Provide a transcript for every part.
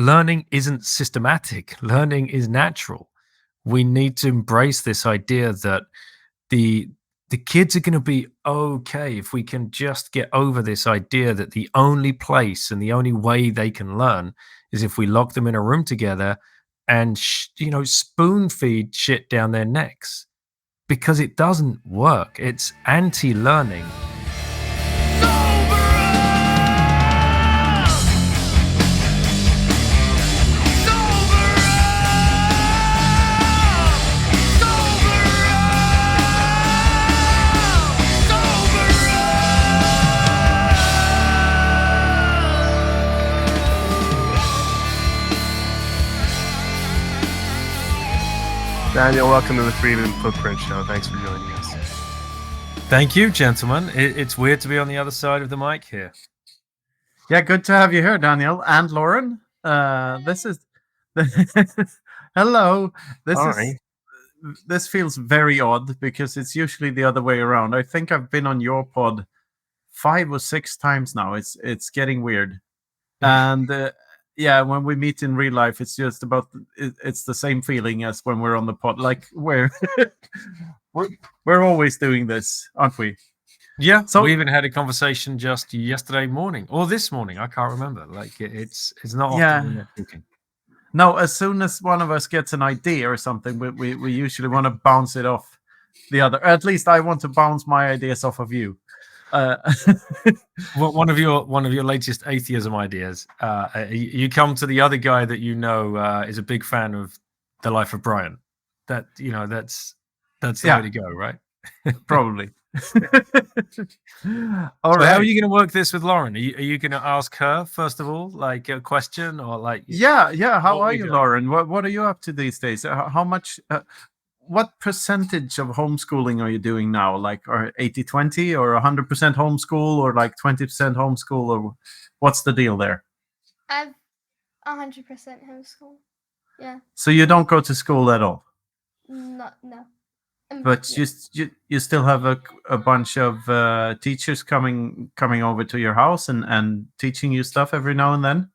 learning isn't systematic. Learning is natural. We need to embrace this idea that the kids are going to be okay if we can just get over this idea that the only place and the only way they can learn is if we lock them in a room together and spoon feed shit down their necks, because it doesn't work. It's anti-learning. Daniel, welcome to the Freedom Footprint Show. Thanks for joining us. Thank you, gentlemen. It's weird to be on the other side of the mic here. Yeah, good to have you here, Daniel and Lauren. This is hello. This feels very odd because it's usually the other way around. I think I've been on your pod 5 or 6 times now. It's getting weird, and yeah, when we meet in real life, it's just it's the same feeling as when we're on the pod. Like we're always doing this, aren't we? Yeah. So we even had a conversation just yesterday morning or this morning. I can't remember. Like it's not often we're talking. No, as soon as one of us gets an idea or something, we usually want to bounce it off the other. At least I want to bounce my ideas off of you. Well, one of your latest atheism ideas. You come to the other guy that is a big fan of The Life of Brian. That's the way to go, right? Probably. All right. How are you going to work this with Lauren? Are you going to ask her first of all, like a question, or like? Yeah. How are you, Lauren? What are you up to these days? How much? What percentage of homeschooling are you doing now? Like, or 80-20 or 100% homeschool or like 20% homeschool, or what's the deal there? I've 100% homeschool. Yeah. So you don't go to school at all? No. But you still have a bunch of teachers coming over to your house and teaching you stuff every now and then?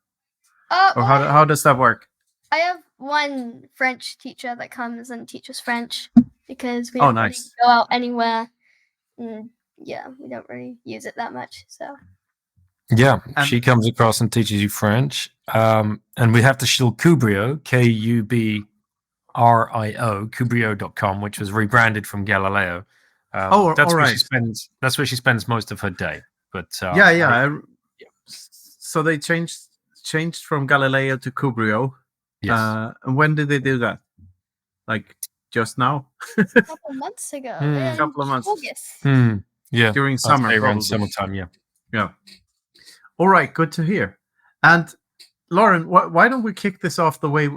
Or how does that work? I have one French teacher that comes and teaches French because we don't really go out anywhere. And yeah, we don't really use it that much. So yeah, she comes across and teaches you French. And we have to still Kubrio, Kubrio, Kubrio.com, which was rebranded from Galileo. That's where she spends most of her day. But so they changed from Galileo to Kubrio. Yes. And when did they do that? Like just now? A couple of months ago. A couple of months. August. Yeah. During summer. Around summertime, yeah. Yeah. All right, good to hear. And Lauren, why don't we kick this off the way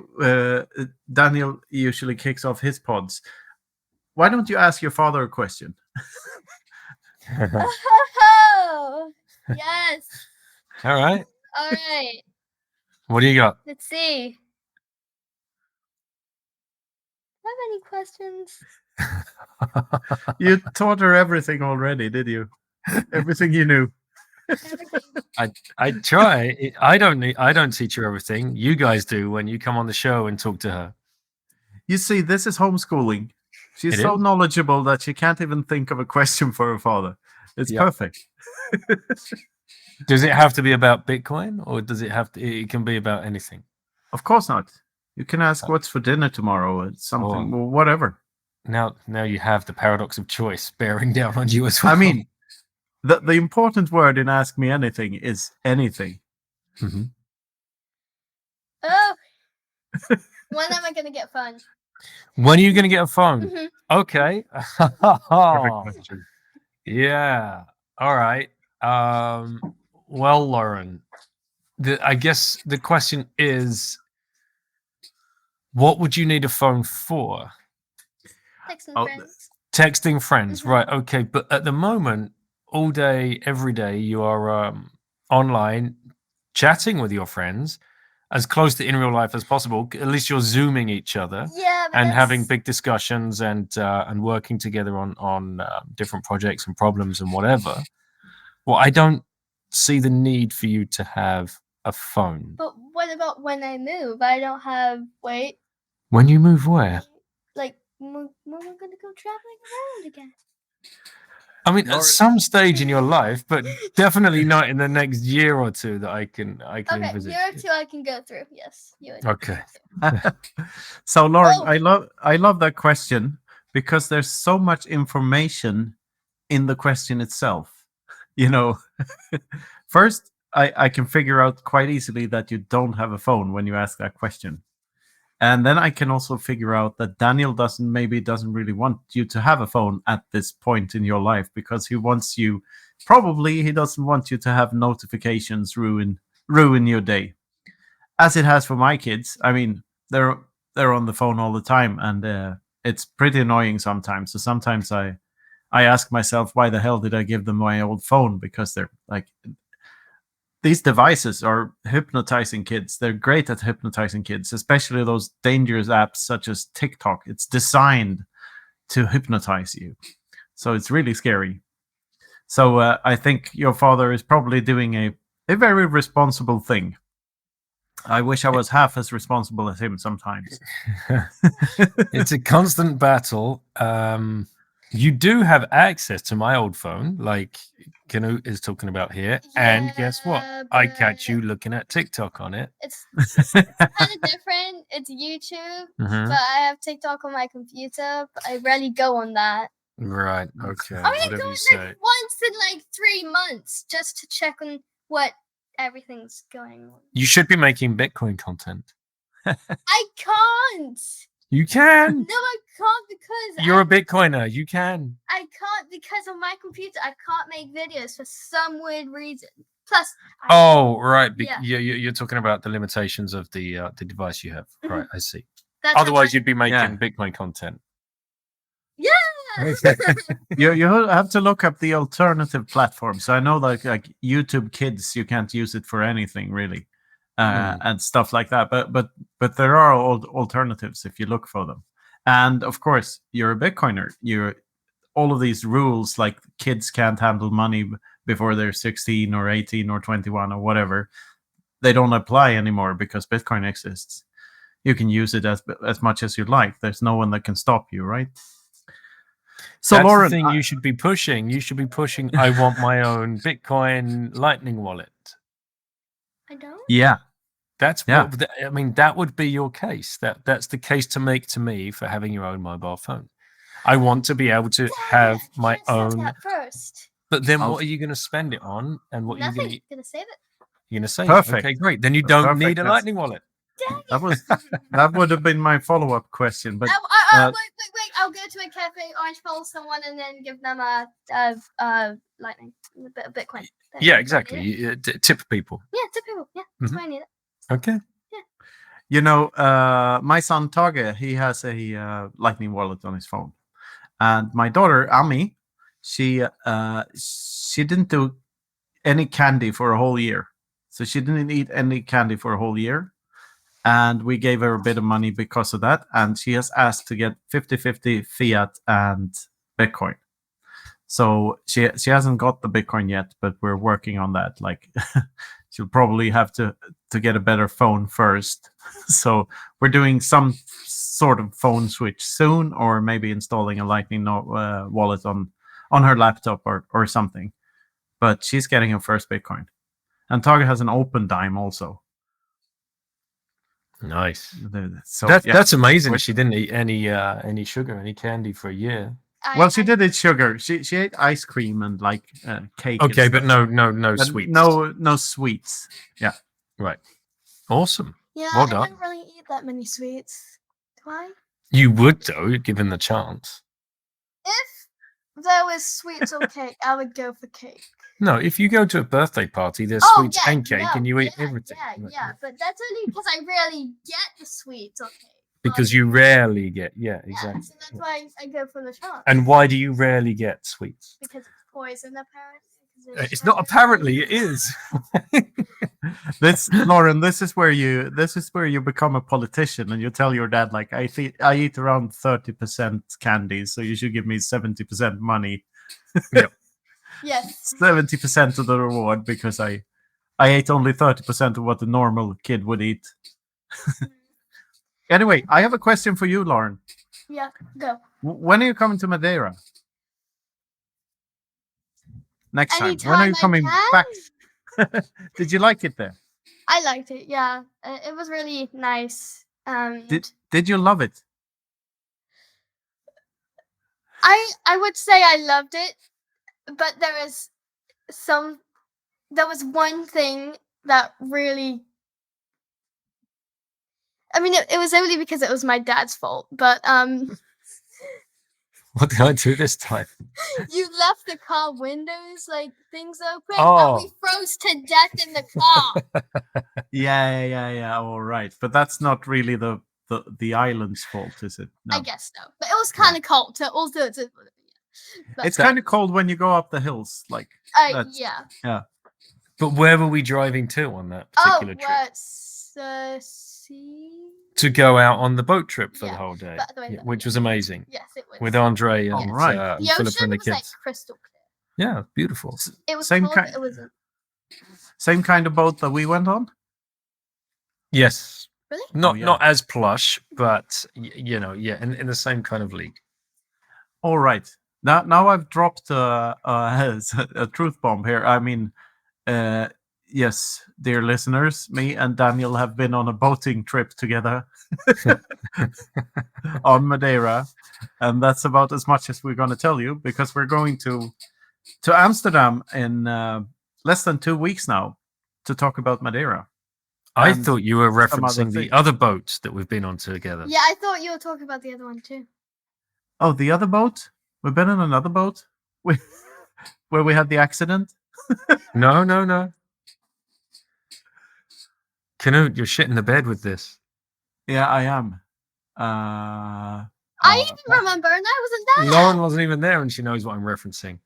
Daniel usually kicks off his pods? Why don't you ask your father a question? Oh, yes. All right. What do you got? Let's see. Do you have any questions? You taught her everything already, did you? Everything you knew. I try. I don't teach her everything. You guys do when you come on the show and talk to her. You see, this is homeschooling. She's so knowledgeable that she can't even think of a question for her father. It's perfect. Does it have to be about Bitcoin, or does it have to? It can be about anything. Of course not. You can ask what's for dinner tomorrow or something, or whatever. Now you have the paradox of choice bearing down on you as well. I mean, the important word in Ask Me Anything is anything. Mm-hmm. Oh, when am I going to get fun? When are you going to get a phone? Mm-hmm. Okay. Perfect question. Yeah. All right. Well, Lauren, I guess the question is, what would you need a phone for? Texting friends. Texting friends, Mm-hmm. right? Okay, but at the moment, all day, every day, you are online chatting with your friends as close to in real life as possible. At least you're Zooming each other, and having big discussions and working together on different projects and problems and whatever. Well, I don't see the need for you to have a phone. But what about when I move? I don't have. Wait. When you move where? Like when we're gonna go traveling around again. I mean, at some stage in your life, but definitely not in the next year or two that I can Okay, visit. year or two I can go through. Yes, you. Okay. So, Lauren, I love that question because there's so much information in the question itself. You know, first, I can figure out quite easily that you don't have a phone when you ask that question. And then I can also figure out that Daniel doesn't really want you to have a phone at this point in your life because he doesn't want you to have notifications ruin your day. As it has for my kids. I mean, they're on the phone all the time, and it's pretty annoying sometimes. So sometimes I ask myself, why the hell did I give them my old phone? Because they're like, these devices are hypnotizing kids. They're great at hypnotizing kids, especially those dangerous apps such as TikTok. It's designed to hypnotize you. So it's really scary. So I think your father is probably doing a very responsible thing. I wish I was half as responsible as him sometimes. It's a constant battle. You do have access to my old phone, like Canute is talking about here. And guess what? I catch you looking at TikTok on it. It's kind of different. It's YouTube, but I have TikTok on my computer, but I rarely go on that. Right. Okay. I mean, I go like once in like 3 months just to check on what everything's going on. You should be making Bitcoin content. I can't. You can. No, I can't because you're a Bitcoiner. You can. I can't because on my computer I can't make videos for some weird reason. Plus. Right. Yeah. You're talking about the limitations of the device you have. Mm-hmm. Right. I see. Otherwise, you'd be making Bitcoin content. Yeah. You have to look up the alternative platforms. So I know like YouTube Kids, you can't use it for anything really. And stuff like that, but there are alternatives if you look for them. And of course, you're a Bitcoiner. All of these rules, like kids can't handle money before they're 16 or 18 or 21 or whatever, they don't apply anymore because Bitcoin exists. You can use it as much as you like. There's no one that can stop you, right? So, that's Lauren, the thing you should be pushing. You should be pushing. I want my own Bitcoin Lightning wallet. I don't. Yeah. I mean, that would be your case. That's the case to make to me for having your own mobile phone. I want to be able to have my own. That first. But then, what are you going to spend it on? And what Nothing. are you going to save it? You're going to save Perfect. it. Okay, great. Then you don't need a Lightning wallet. That would have been my follow-up question. But wait! I'll go to a cafe, orange pole someone, and then give them a Lightning, a bit of Bitcoin. Yeah, exactly. Tip people. Yeah, tip people. Yeah, that's why I need it. Okay. Yeah. You know, my son Tage, he has a Lightning wallet on his phone, and my daughter Ami, she didn't do any candy for a whole year, so she didn't eat any candy for a whole year, and we gave her a bit of money because of that, and she has asked to get 50-50 Fiat and Bitcoin. So she hasn't got the Bitcoin yet, but we're working on that. Like she'll probably have to get a better phone first. So we're doing some sort of phone switch soon, or maybe installing a Lightning wallet on her laptop or something. But she's getting her first Bitcoin. And Tage has an open dime also. Nice. So that's amazing. She didn't eat any sugar, any candy for a year. Well, she did eat sugar. She ate ice cream and like cake. Okay, but no sweets. No sweets. Yeah. Right. Awesome. Yeah, well I done. don't really eat that many sweets. Do I? You would though, given the chance. If there was sweets on cake, I would go for cake. No, if you go to a birthday party, there's sweets and cake, and you eat everything. Yeah, but that's only because I rarely get the sweets on cake. Because you rarely get, exactly. Yeah, so that's why I go for the chance. And why do you rarely get sweets? Because it's poison, apparently. It's not apparently, it is. Lauren, this is where you become a politician and you tell your dad, like, I eat around 30% candy, so you should give me 70% money. Yep. Yes. 70% of the reward because I I ate only 30% of what the normal kid would eat. Anyway, I have a question for you, Lauren. Yeah, go. When are you coming to Madeira? Next time. Anytime When are you I coming can. back? Did you like it there? I liked it. Yeah, it was really nice. Did you love it? I would say I loved it, but there was one thing that really. I mean, it was only because it was my dad's fault, but What did I do this time? you left the car windows things open, Oh. and we froze to death in the car. Yeah. All right, but that's not really the island's fault, is it? No. I guess so, but it was kind of cold. So also, It's kind of cold when you go up the hills, like. Yeah. Yeah. But where were we driving to on that particular trip? To go out on the boat trip for the whole day, which was amazing. Yes, it was. With Andre and, right. The Philip ocean and the was kids. crystal clear. Yeah, beautiful. It was Same cold, kind- but it wasn't. Same kind of boat that we went on. Yes. Really? Not as plush, but in the same kind of league. All right. Now I've dropped a truth bomb here. I mean, yes, dear listeners, me and Daniel have been on a boating trip together on Madeira, and that's about as much as we're going to tell you, because we're going to Amsterdam in less than 2 weeks now to talk about Madeira. I And thought you were some other referencing the things. other boats that we've been on together. Yeah, I thought you were talking about the other one too. Oh, the other boat? We've been in another boat where we had the accident. No. Canute, you're shitting the bed with this. Yeah, I am. I even remember, and I wasn't there. Lauren wasn't even there, and she knows what I'm referencing.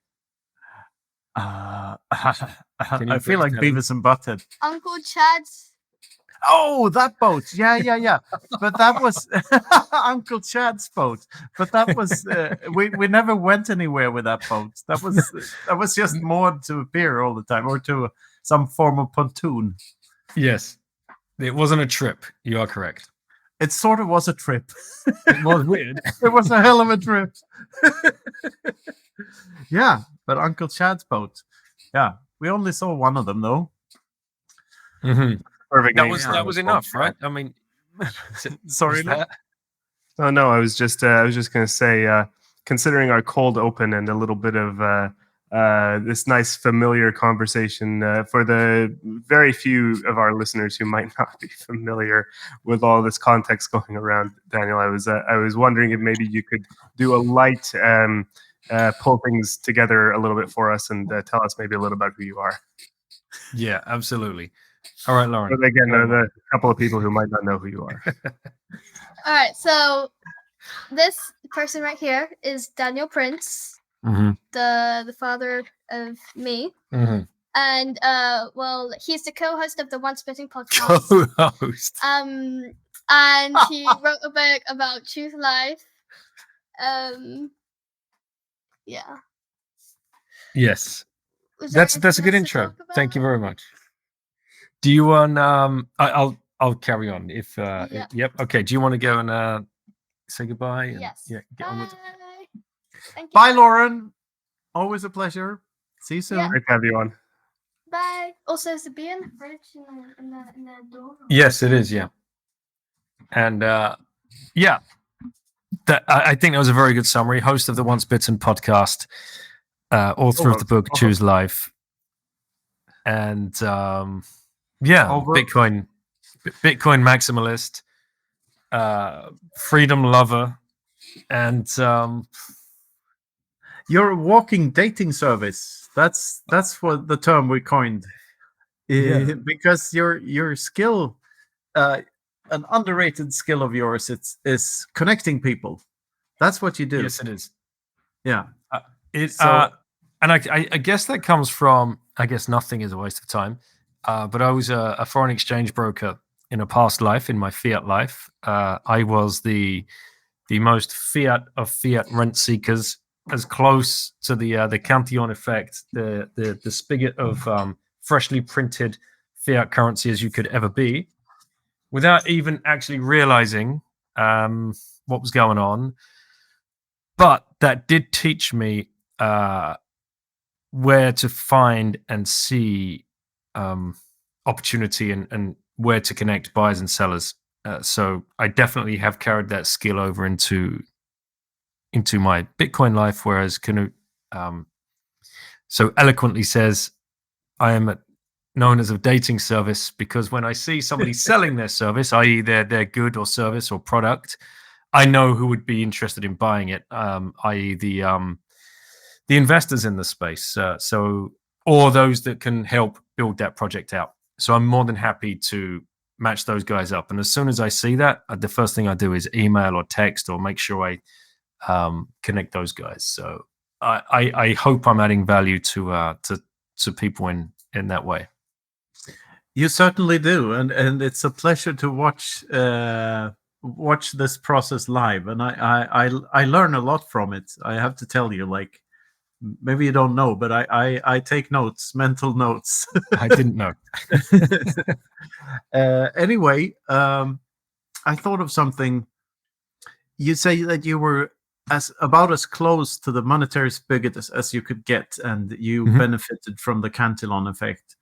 I you feel like please tell him? Beavis and Butthead. Uncle Chad's. Oh, that boat. Yeah. But that was Uncle Chad's boat. But that was we never went anywhere with that boat. That was just moored to a pier all the time, or to some form of pontoon. Yes. It wasn't a trip. You are correct. It sort of was a trip. It was weird. It was a hell of a trip. Yeah, but Uncle Chad's boat. Yeah, we only saw one of them though. Mm-hmm. Perfect. That was enough, right? I mean, Sorry, was that- Oh no, I was just going to say, considering our cold open and a little bit of this nice familiar conversation, for the very few of our listeners who might not be familiar with all this context going around, Daniel, I was wondering if maybe you could do a light pull things together a little bit for us and tell us maybe a little about who you are. Yeah, absolutely. All right, Lauren. But again, the couple of people who might not know who you are. All right, so this person right here is Daniel Prince, Mm-hmm. the father of me, Mm-hmm. and he's the co-host of the Once Bitten Podcast. Co-host. And he wrote a book about truth life. Yeah. Yes. Was there That's a anything good else to intro. talk Thank you about? very much. Do you want I'll carry on if Yeah. yep. Okay. Do you want to go and say goodbye? And, Yes. Yeah. Get on with it. Bye. Thank you. bye, Lauren. Always a pleasure. See you soon. Yeah. Great to have you on. Bye. Also, is the beer in the fridge in the door? Yes, it is. Yeah. And yeah, I think that was a very good summary. Host of the Once Bitten Podcast, author of the book Choose Life, and Bitcoin maximalist, freedom lover, and You're a walking dating service. That's what the term we coined. Yeah. Because your skill, an underrated skill of yours, is connecting people. That's what you do. yes, it is. Yeah. And I guess that comes from, I guess nothing is a waste of time. But I was a foreign exchange broker in a past life, in my Fiat life. I was the most Fiat of Fiat rent seekers, as close to the Cantillon effect, the spigot of freshly printed fiat currency as you could ever be, without even actually realizing what was going on. But that did teach me where to find and see opportunity and where to connect buyers and sellers. So I definitely have carried that skill over into my Bitcoin life, whereas Knut so eloquently says, I am known as a dating service because when I see somebody selling their service, i.e. their good or service or product, I know who would be interested in buying it, i.e. the investors in the space, or those that can help build that project out. So I'm more than happy to match those guys up. And as soon as I see that, the first thing I do is email or text or make sure I connect those guys. So I hope I'm adding value to people in that way. You certainly do, and it's a pleasure to watch this process live, and I learn a lot from it. I have to tell you, like, maybe you don't know, but I take notes, mental notes. I didn't know. Anyway, I thought of something. You say that you were about as close to the monetary spigot as you could get, and you benefited from the Cantillon effect.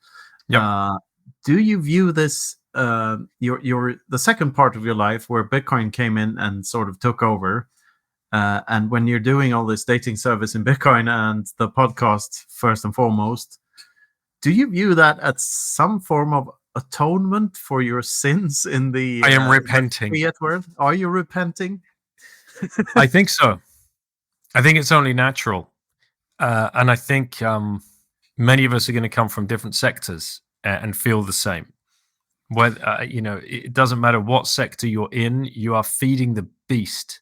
Yeah. Do you view this the second part of your life where Bitcoin came in and sort of took over, and when you're doing all this dating service in Bitcoin and the podcast first and foremost, do you view that as some form of atonement for your sins in the I am repenting. Fiat world? Are you repenting? I think so. I think it's only natural. And I think many of us are going to come from different sectors and feel the same. Whether, it doesn't matter what sector you're in, you are feeding the beast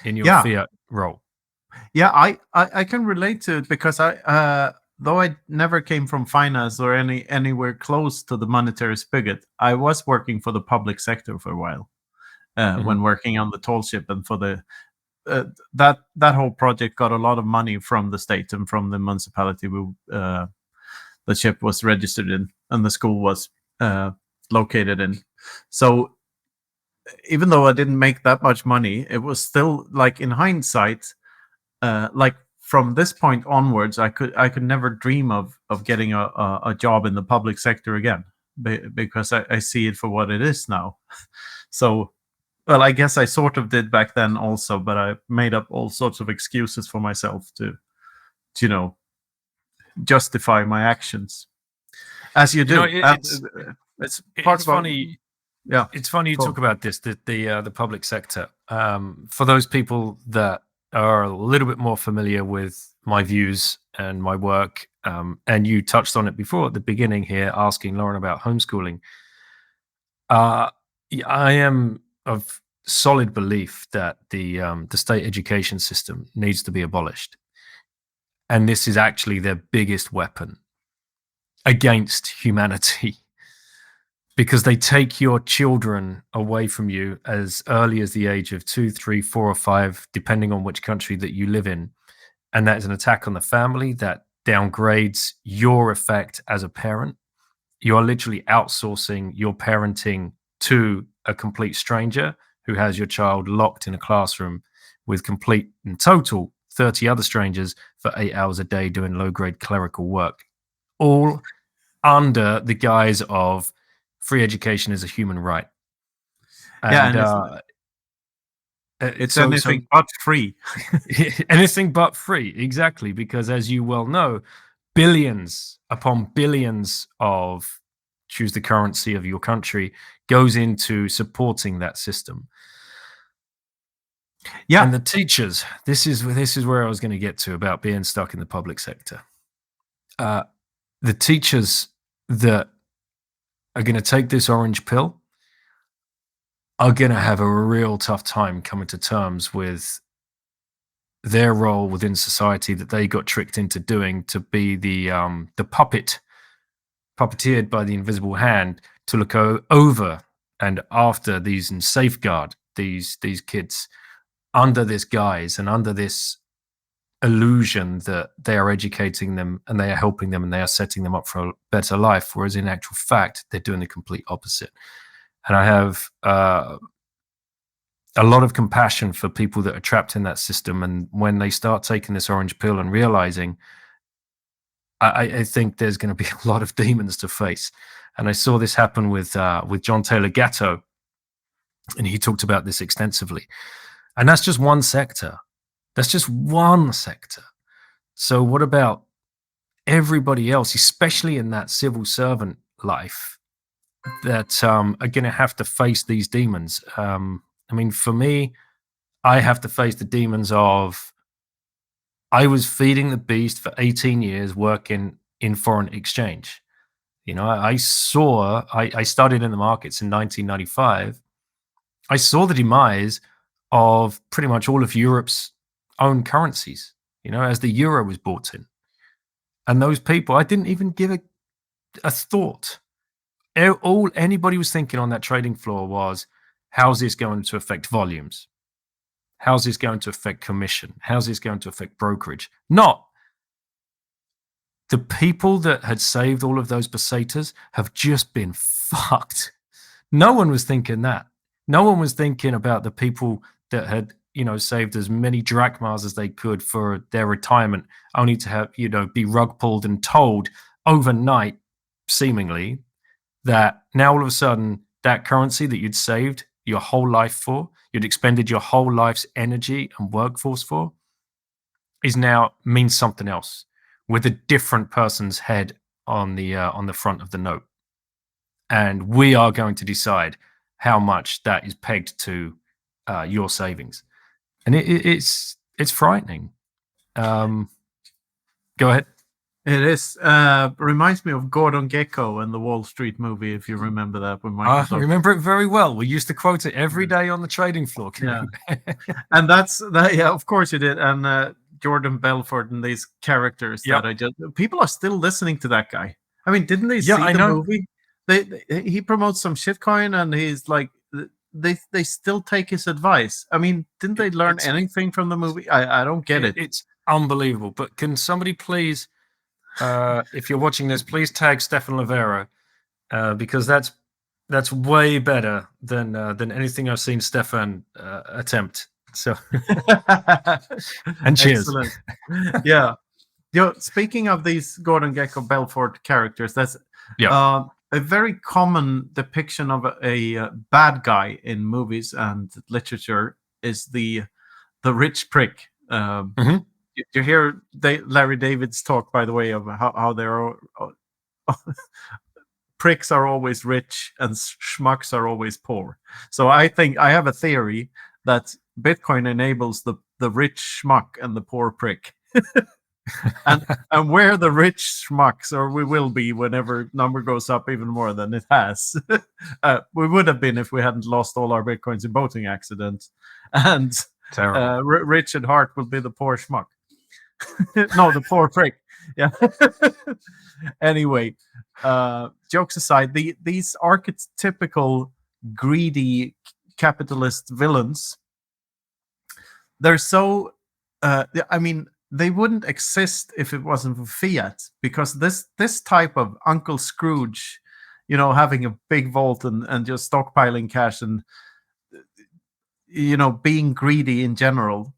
in your fiat role. Yeah, I can relate to it because though I never came from finance or anywhere close to the monetary spigot, I was working for the public sector for a while. When working on the toll ship, and for the that whole project got a lot of money from the state and from the municipality the ship was registered in and the school was located in. So even though I didn't make that much money, it was still, like, in hindsight, like, from this point onwards, I could never dream of getting a job in the public sector again, because I see it for what it is now. So, well, I guess I sort of did back then also, but I made up all sorts of excuses for myself to justify my actions, as you do. It's funny. Yeah, it's funny you talk about this, the public sector. For those people that are a little bit more familiar with my views and my work, and you touched on it before at the beginning here, asking Lauren about homeschooling. I am of solid belief that the state education system needs to be abolished, and this is actually their biggest weapon against humanity, because they take your children away from you as early as the age of 2, 3, 4, or 5, depending on which country that you live in, and that is an attack on the family that downgrades your effect as a parent. You are literally outsourcing your parenting to a complete stranger who has your child locked in a classroom with complete and total 30 other strangers for 8 hours a day doing low-grade clerical work, all under the guise of free education is a human right. And, it's anything but free. Anything but free, exactly, because as you well know, billions upon billions of, choose the currency of your country, goes into supporting that system. Yeah, and the teachers, this is where I was going to get to about being stuck in the public sector. The teachers that are going to take this orange pill are going to have a real tough time coming to terms with their role within society that they got tricked into doing, to be the puppeteered by the invisible hand to look over and after these and safeguard these kids under this guise and under this illusion that they are educating them and they are helping them and they are setting them up for a better life, whereas in actual fact they're doing the complete opposite. And I have a lot of compassion for people that are trapped in that system, and when they start taking this orange pill and realizing, I think there's going to be a lot of demons to face. And I saw this happen with John Taylor Gatto, and he talked about this extensively. And that's just one sector. That's just one sector. So what about everybody else, especially in that civil servant life, that are going to have to face these demons? I mean, for me, I have to face the demons of, I was feeding the beast for 18 years working in foreign exchange. You know, I started in the markets in 1995. I saw the demise of pretty much all of Europe's own currencies, you know, as the euro was brought in. And those people, I didn't even give a thought. All anybody was thinking on that trading floor was, how's this going to affect volumes? How's this going to affect commission? How's this going to affect brokerage? Not the people that had saved all of those pesetas have just been fucked. No one was thinking that. No one was thinking about the people that had, you know, saved as many drachmas as they could for their retirement, only to have, you know, be rug pulled and told overnight, seemingly, that now all of a sudden that currency that you'd saved your whole life for, you'd expended your whole life's energy and workforce for, is now means something else, with a different person's head on the front of the note. And we are going to decide how much that is pegged to your savings. And it's frightening. Go ahead. It is. Reminds me of Gordon Gekko and the Wall Street movie, if you remember that. When I remember it very well. We used to quote it every day on the trading floor. Yeah. And that's that. Yeah, of course you did. And Jordan Belfort and these characters people are still listening to that guy. I mean, didn't they see the movie? He promotes some shitcoin, and he's like, they still take his advice. I mean, didn't they learn anything from the movie? I don't get it. It's unbelievable. But can somebody please, if you're watching this, please tag Stephan Livera, because that's way better than anything I've seen Stephan attempt. So, and cheers. Yeah. Speaking of these Gordon Gekko Belfort characters, that's a very common depiction of a bad guy in movies and literature is the rich prick. You hear Larry David's talk, by the way, of how they're pricks are always rich and schmucks are always poor. So I think I have a theory that Bitcoin enables the rich schmuck and the poor prick. and we're the rich schmucks, or we will be whenever number goes up even more than it has. We would have been if we hadn't lost all our Bitcoins in boating accident. And rich at heart will be the poor schmuck. No, the poor prick. Yeah. Anyway, jokes aside, these archetypical greedy capitalist villains, they're so I mean, they wouldn't exist if it wasn't for fiat, because this type of Uncle Scrooge, you know, having a big vault and just stockpiling cash and, you know, being greedy in general,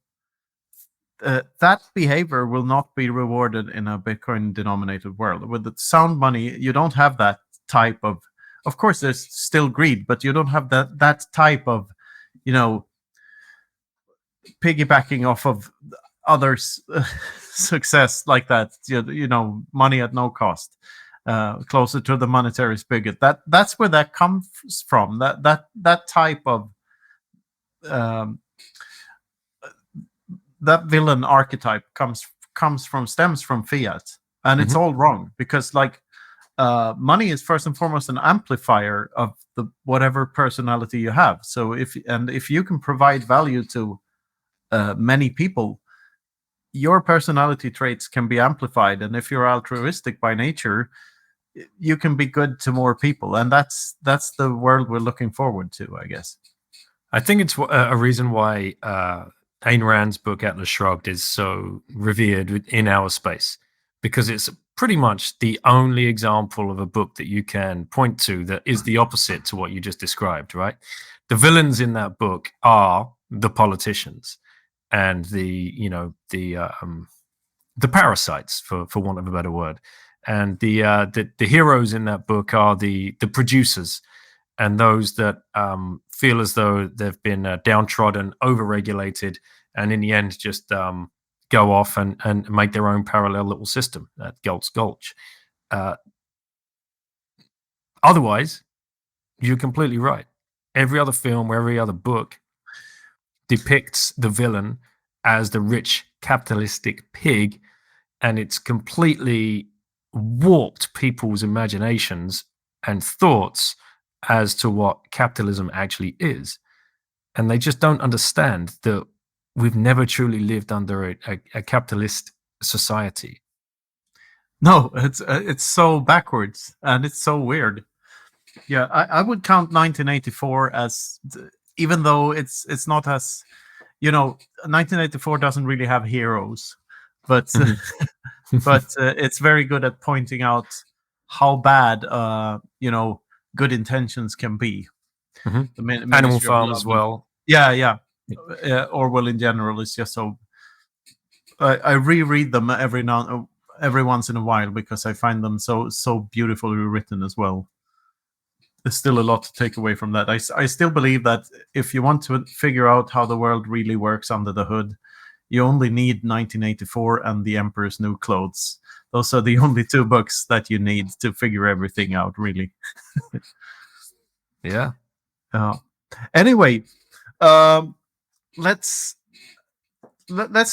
that behavior will not be rewarded in a Bitcoin denominated world. With the sound money, you don't have that type of course there's still greed, but you don't have that type of, you know, piggybacking off of others' success like that. You know, money at no cost, closer to the monetary spigot. That's where that comes from. That type of that villain archetype stems from fiat, and it's all wrong, because like money is first and foremost an amplifier of the whatever personality you have. So if you can provide value to many people, your personality traits can be amplified, and if you're altruistic by nature, you can be good to more people, and that's the world we're looking forward to, I guess. I think it's a reason why Ayn Rand's book Atlas Shrugged is so revered in our space because it's pretty much the only example of a book that you can point to that is the opposite to what you just described, right? The villains in that book are the politicians and the parasites, for want of a better word. And the heroes in that book are the producers and those that feel as though they've been downtrodden, overregulated, and in the end just go off and make their own parallel little system at Galt's Gulch. Otherwise, you're completely right. Every other film or every other book depicts the villain as the rich capitalistic pig, and it's completely warped people's imaginations and thoughts as to what capitalism actually is. And they just don't understand that we've never truly lived under a capitalist society. No, it's so backwards and it's so weird. Yeah, I would count 1984 as, even though it's not as, 1984 doesn't really have heroes, but but it's very good at pointing out how bad good intentions can be. Mm-hmm. Animal Farm as well. Yeah. Orwell in general is just so. I reread them every once in a while because I find them so beautifully written as well. There's still a lot to take away from that. I still believe that if you want to figure out how the world really works under the hood, you only need 1984 and The Emperor's New Clothes. Those are the only two books that you need to figure everything out, really. Yeah. Anyway, let's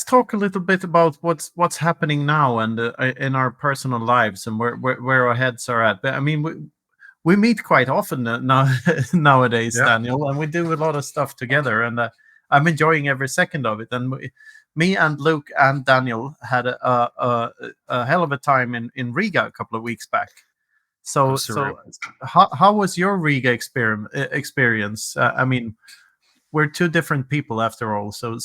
talk a little bit about what's happening now and in our personal lives and where our heads are at. I mean, we meet quite often nowadays, yeah. Daniel, and we do a lot of stuff together, and I'm enjoying every second of it. And me and Luke and Daniel had a hell of a time in Riga a couple of weeks back. So how was your Riga experience? I mean, we're two different people after all. So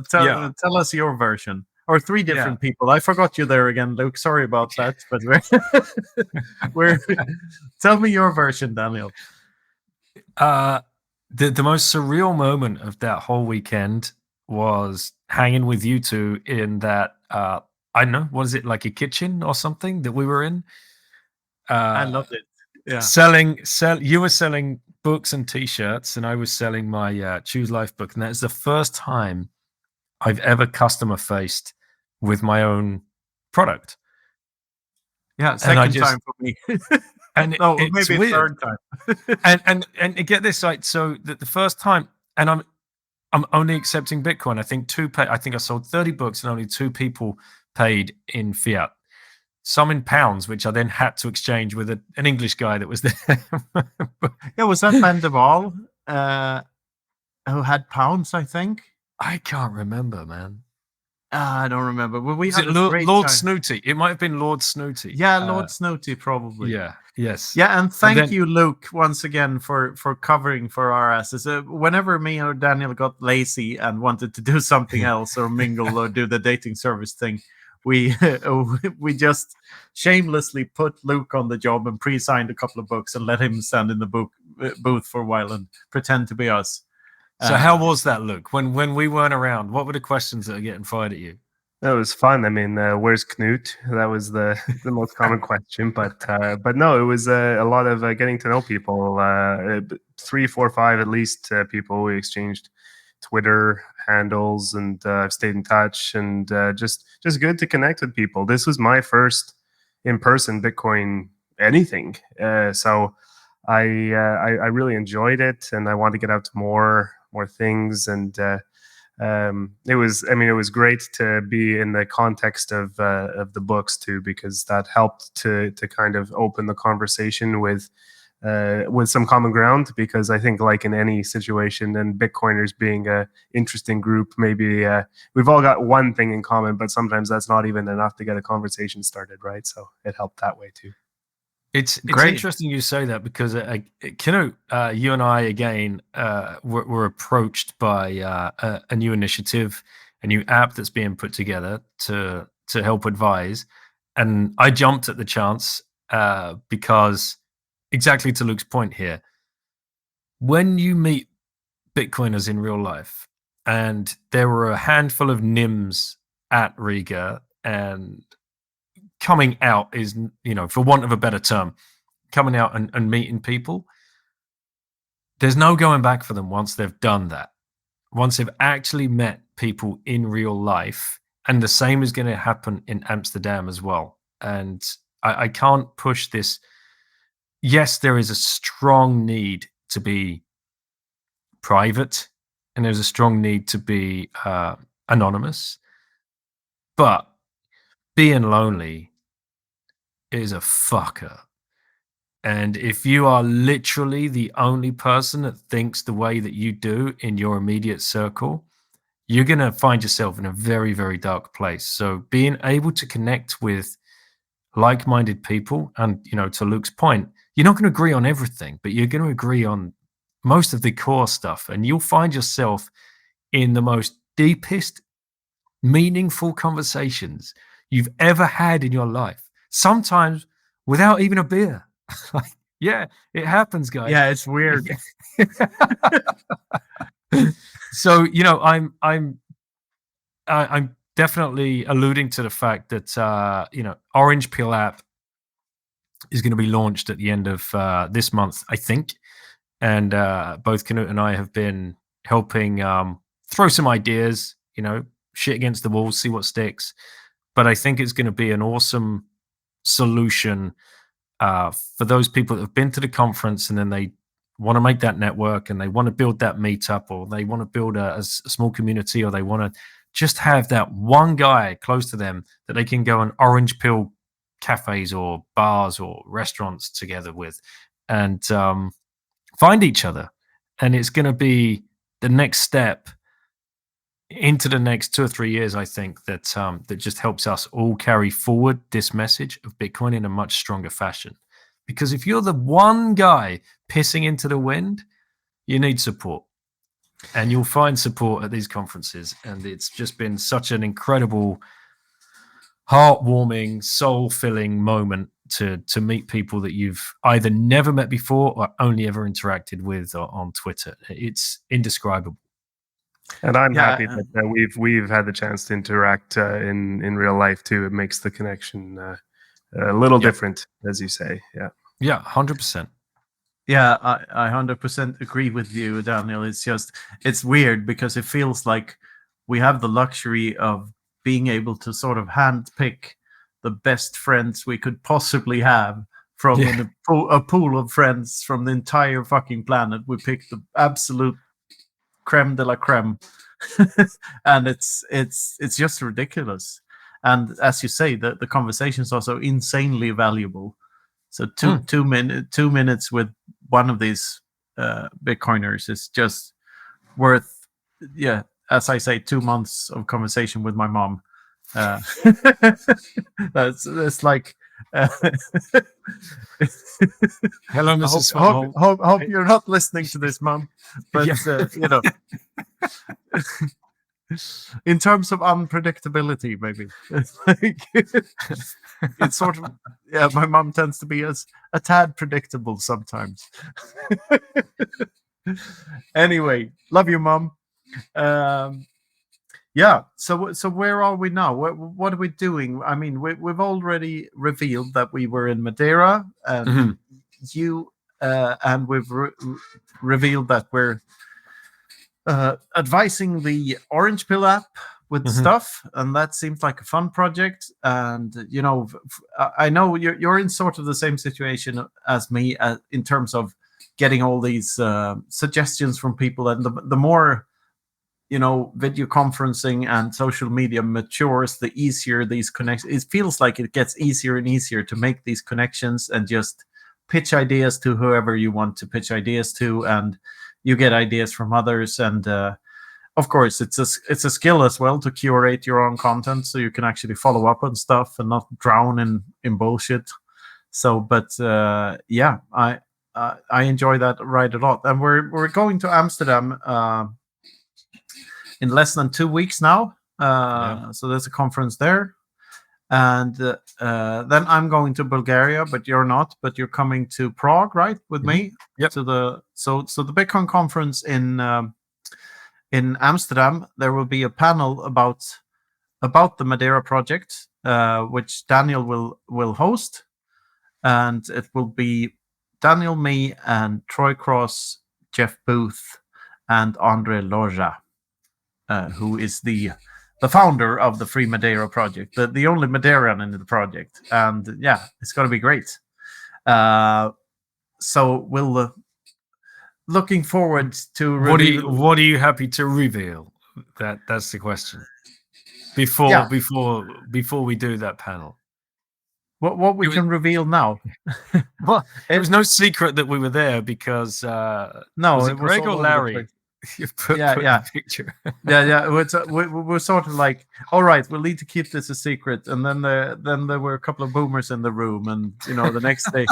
tell us your version. Or three different people. I forgot you there again, Luke. Sorry about that. But tell me your version, Daniel. The most surreal moment of that whole weekend was hanging with you two in that, I don't know, what is it, like a kitchen or something that we were in? I loved it. Yeah. You were selling books and T-shirts, and I was selling my Choose Life book. And that's the first time I've ever customer faced with my own product. Yeah, second time for me. And maybe weird. Third time. and get this right. So the first time, and I'm only accepting Bitcoin. I think I sold 30 books and only 2 people paid in fiat. Some in pounds, which I then had to exchange with an English guy that was there. Yeah, was that Van der Waal who had pounds, I think? I can't remember, man. I don't remember. Well, was it Lord Snooty? It might have been Lord Snooty. Yeah, Lord Snooty, probably. Yeah, yes. Yeah, and thank you, Luke, once again for covering for our asses. Whenever me or Daniel got lazy and wanted to do something else or mingle or do the dating service thing, we just shamelessly put Luke on the job and pre-signed a couple of books and let him stand in the booth for a while and pretend to be us. So how was that, Luke? When we weren't around, what were the questions that were getting fired at you? That was fun. I mean, where's Knut? That was the most common question. But no, it was a lot of getting to know people. 3, 4, 5 at least people. We exchanged Twitter handles, and I've stayed in touch, and just good to connect with people. This was my first in-person Bitcoin anything, so I really enjoyed it, and I want to get out to more things, and it was great to be in the context of the books too, because that helped to kind of open the conversation with some common ground, because I think, like in any situation, and Bitcoiners being a interesting group, maybe we've all got one thing in common, but sometimes that's not even enough to get a conversation started, right? So it helped that way too. It's Great. interesting you say that because Kino, you and I again were approached by a new initiative, a new app that's being put together to help advise, and I jumped at the chance because exactly to Luke's point here, when you meet Bitcoiners in real life, and there were a handful of NIMS at Riga, and coming out is, for want of a better term, coming out and meeting people, there's no going back for them once they've done that. Once they've actually met people in real life, and the same is going to happen in Amsterdam as well. And I can't push this. Yes, there is a strong need to be private, and there's a strong need to be anonymous, but being lonely is a fucker. And if you are literally the only person that thinks the way that you do in your immediate circle, you're going to find yourself in a very, very dark place. So being able to connect with like-minded people, and, to Luke's point, you're not going to agree on everything, but you're going to agree on most of the core stuff. And you'll find yourself in the most deepest, meaningful conversations you've ever had in your life, sometimes without even a beer. Yeah, it happens, guys. Yeah, it's weird. So, I'm definitely alluding to the fact that Orange Pill app is going to be launched at the end of this month, I think, and both Knut and I have been helping throw some ideas, shit against the wall, see what sticks. But I think it's going to be an awesome solution for those people that have been to the conference and then they want to make that network and they want to build that meetup, or they want to build a small community, or they want to just have that one guy close to them that they can go on orange pill cafes or bars or restaurants together with and find each other. And it's going to be the next step into the next 2 or 3 years, I think, that just helps us all carry forward this message of Bitcoin in a much stronger fashion. Because if you're the one guy pissing into the wind, you need support. And you'll find support at these conferences. And it's just been such an incredible, heartwarming, soul-filling moment to meet people that you've either never met before or only ever interacted with on Twitter. It's indescribable. And I'm happy that we've had the chance to interact in real life too. It makes the connection a little different, as you say. Yeah, 100%. Yeah, I 100% agree with you, Daniel. It's weird because it feels like we have the luxury of being able to sort of handpick the best friends we could possibly have from a pool of friends from the entire fucking planet. We pick the absolute creme de la creme. And it's just ridiculous. And as you say, the conversations are so insanely valuable. So two minutes with one of these Bitcoiners is just worth, as I say, 2 months of conversation with my mom. That's like hello, Mrs. Hope you're not listening to this, Mom. But in terms of unpredictability, maybe it's sort of my mom tends to be a tad predictable sometimes. Anyway, love you, Mom. So where are we now? What are we doing? I mean, we've already revealed that we were in Madeira, and and we've revealed that we're advising the Orange Pill app with stuff, and that seems like a fun project. And I know you're in sort of the same situation as me in terms of getting all these suggestions from people, and the more video conferencing and social media matures, the easier these connections. It feels like it gets easier and easier to make these connections and just pitch ideas to whoever you want to pitch ideas to, and you get ideas from others. And of course, it's a skill as well to curate your own content, so you can actually follow up on stuff and not drown in bullshit. So, but yeah, I enjoy that ride a lot, and we're going to Amsterdam in less than 2 weeks now. So there's a conference there, and then I'm going to Bulgaria, but you're not. But you're coming to Prague, right, with me? Yep. To the so the Bitcoin conference in Amsterdam. There will be a panel about the Madeira project, which Danial will host, and it will be Danial, me, and Troy Cross, Jeff Booth, and Andre Loja, who is the founder of the Free Madeira project, the only Madeiran in the project. And yeah, it's going to be great. So we'll looking forward to what are you happy to reveal? That's the question. Before we do that panel. What we can reveal now? Well, it was no secret that we were there because no, was it Greg or Larry? You put the picture. We're sort of like, all right, we'll need to keep this a secret, and then there were a couple of boomers in the room, and the next day.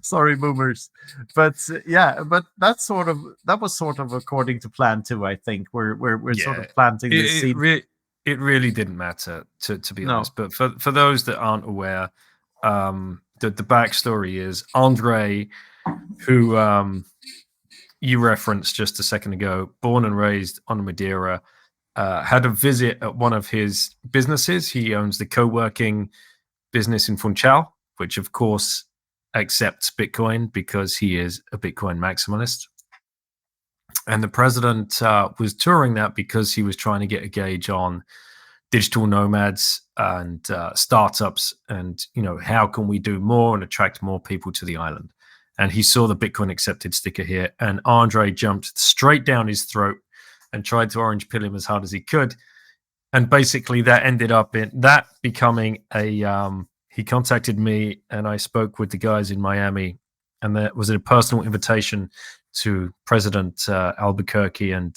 Sorry, boomers, but but that was sort of according to plan too. I think we're sort of planting the seed. It really didn't matter to be honest. But for those that aren't aware, the backstory is Andre, who you referenced just a second ago, born and raised on Madeira, had a visit at one of his businesses. He owns the co-working business in Funchal, which of course accepts Bitcoin because he is a Bitcoin maximalist. And the president was touring that because he was trying to get a gauge on digital nomads and startups, and how can we do more and attract more people to the island. And he saw the Bitcoin accepted sticker here, and Andre jumped straight down his throat and tried to orange pill him as hard as he could. And basically that ended up in that becoming he contacted me, and I spoke with the guys in Miami, and that was a personal invitation to President Albuquerque and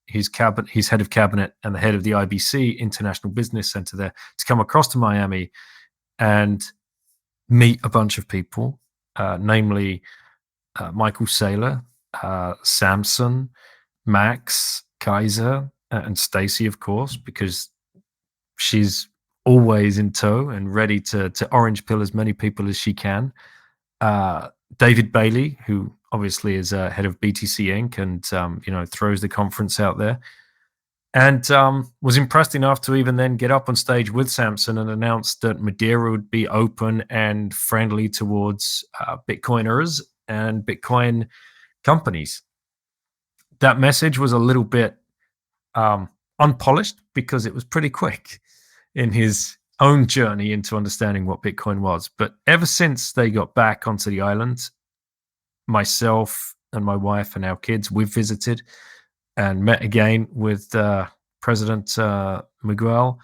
his head of cabinet and the head of the IBC International Business Center there to come across to Miami and meet a bunch of people, namely Michael Saylor, Samson, Max, Kaiser, and Stacy, of course, because she's always in tow and ready to orange pill as many people as she can. David Bailey, who obviously is head of BTC Inc. and throws the conference out there, and was impressed enough to even then get up on stage with Samson and announce that Madeira would be open and friendly towards Bitcoiners and Bitcoin companies. That message was a little bit unpolished because it was pretty quick in his own journey into understanding what Bitcoin was. But ever since they got back onto the island, myself and my wife and our kids, we've visited and met again with President Miguel.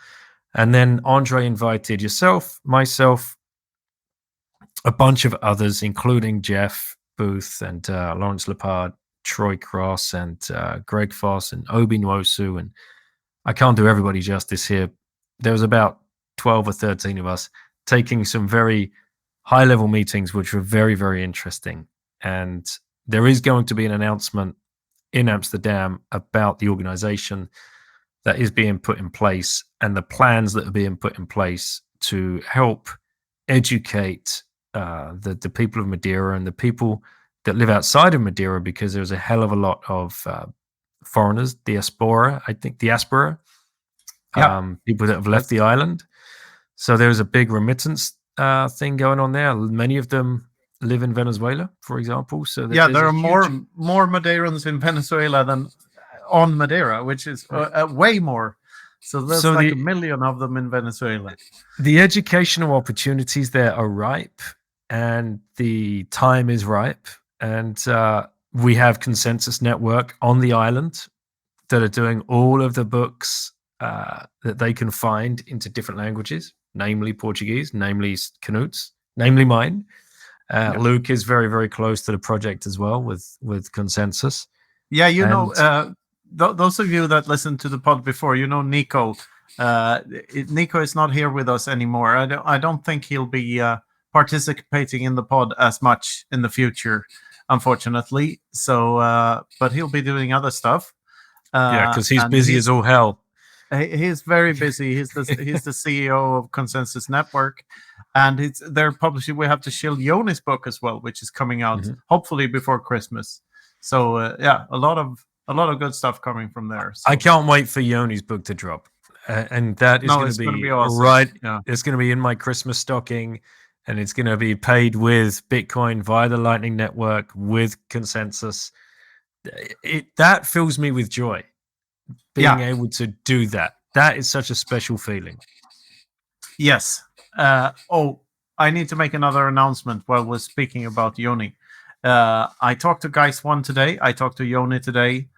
And then Andre invited yourself, myself, a bunch of others, including Jeff Booth and Lawrence Lepard, Troy Cross and Greg Foss and Obi Nwosu. And I can't do everybody justice here. There was about 12 or 13 of us taking some very high-level meetings, which were very, very interesting. And there is going to be an announcement in Amsterdam about the organization that is being put in place and the plans that are being put in place to help educate the people of Madeira and the people that live outside of Madeira, because there's a hell of a lot of foreigners, diaspora, people that have left the island. So there's a big remittance thing going on there. Many of them live in Venezuela, for example. So there are more Madeirans in Venezuela than on Madeira, which is way more. So there's like 1 million of them in Venezuela. The educational opportunities there are ripe, and the time is ripe. And we have Consensus Network on the island that are doing all of the books that they can find into different languages, namely Portuguese, namely Canute's, namely mine. Luke is very, very close to the project as well with Consensus. Yeah, those of you that listened to the pod before, Nico Nico is not here with us anymore. I don't think he'll be participating in the pod as much in the future, unfortunately. So, but he'll be doing other stuff. Because he's busy as all hell. He's very busy. He's the CEO of Consensus Network, and they're publishing. We have to shield Yoni's book as well, which is coming out hopefully before Christmas. So a lot of good stuff coming from there. So. I can't wait for Yoni's book to drop, and that is going to be awesome. Right. Yeah. It's going to be in my Christmas stocking, and it's going to be paid with Bitcoin via the Lightning Network with Consensus. That fills me with joy. Being able to do that is such a special feeling. Yes. I need to make another announcement while we're speaking about Yoni. I talked to Geist1 today. I talked to Yoni today,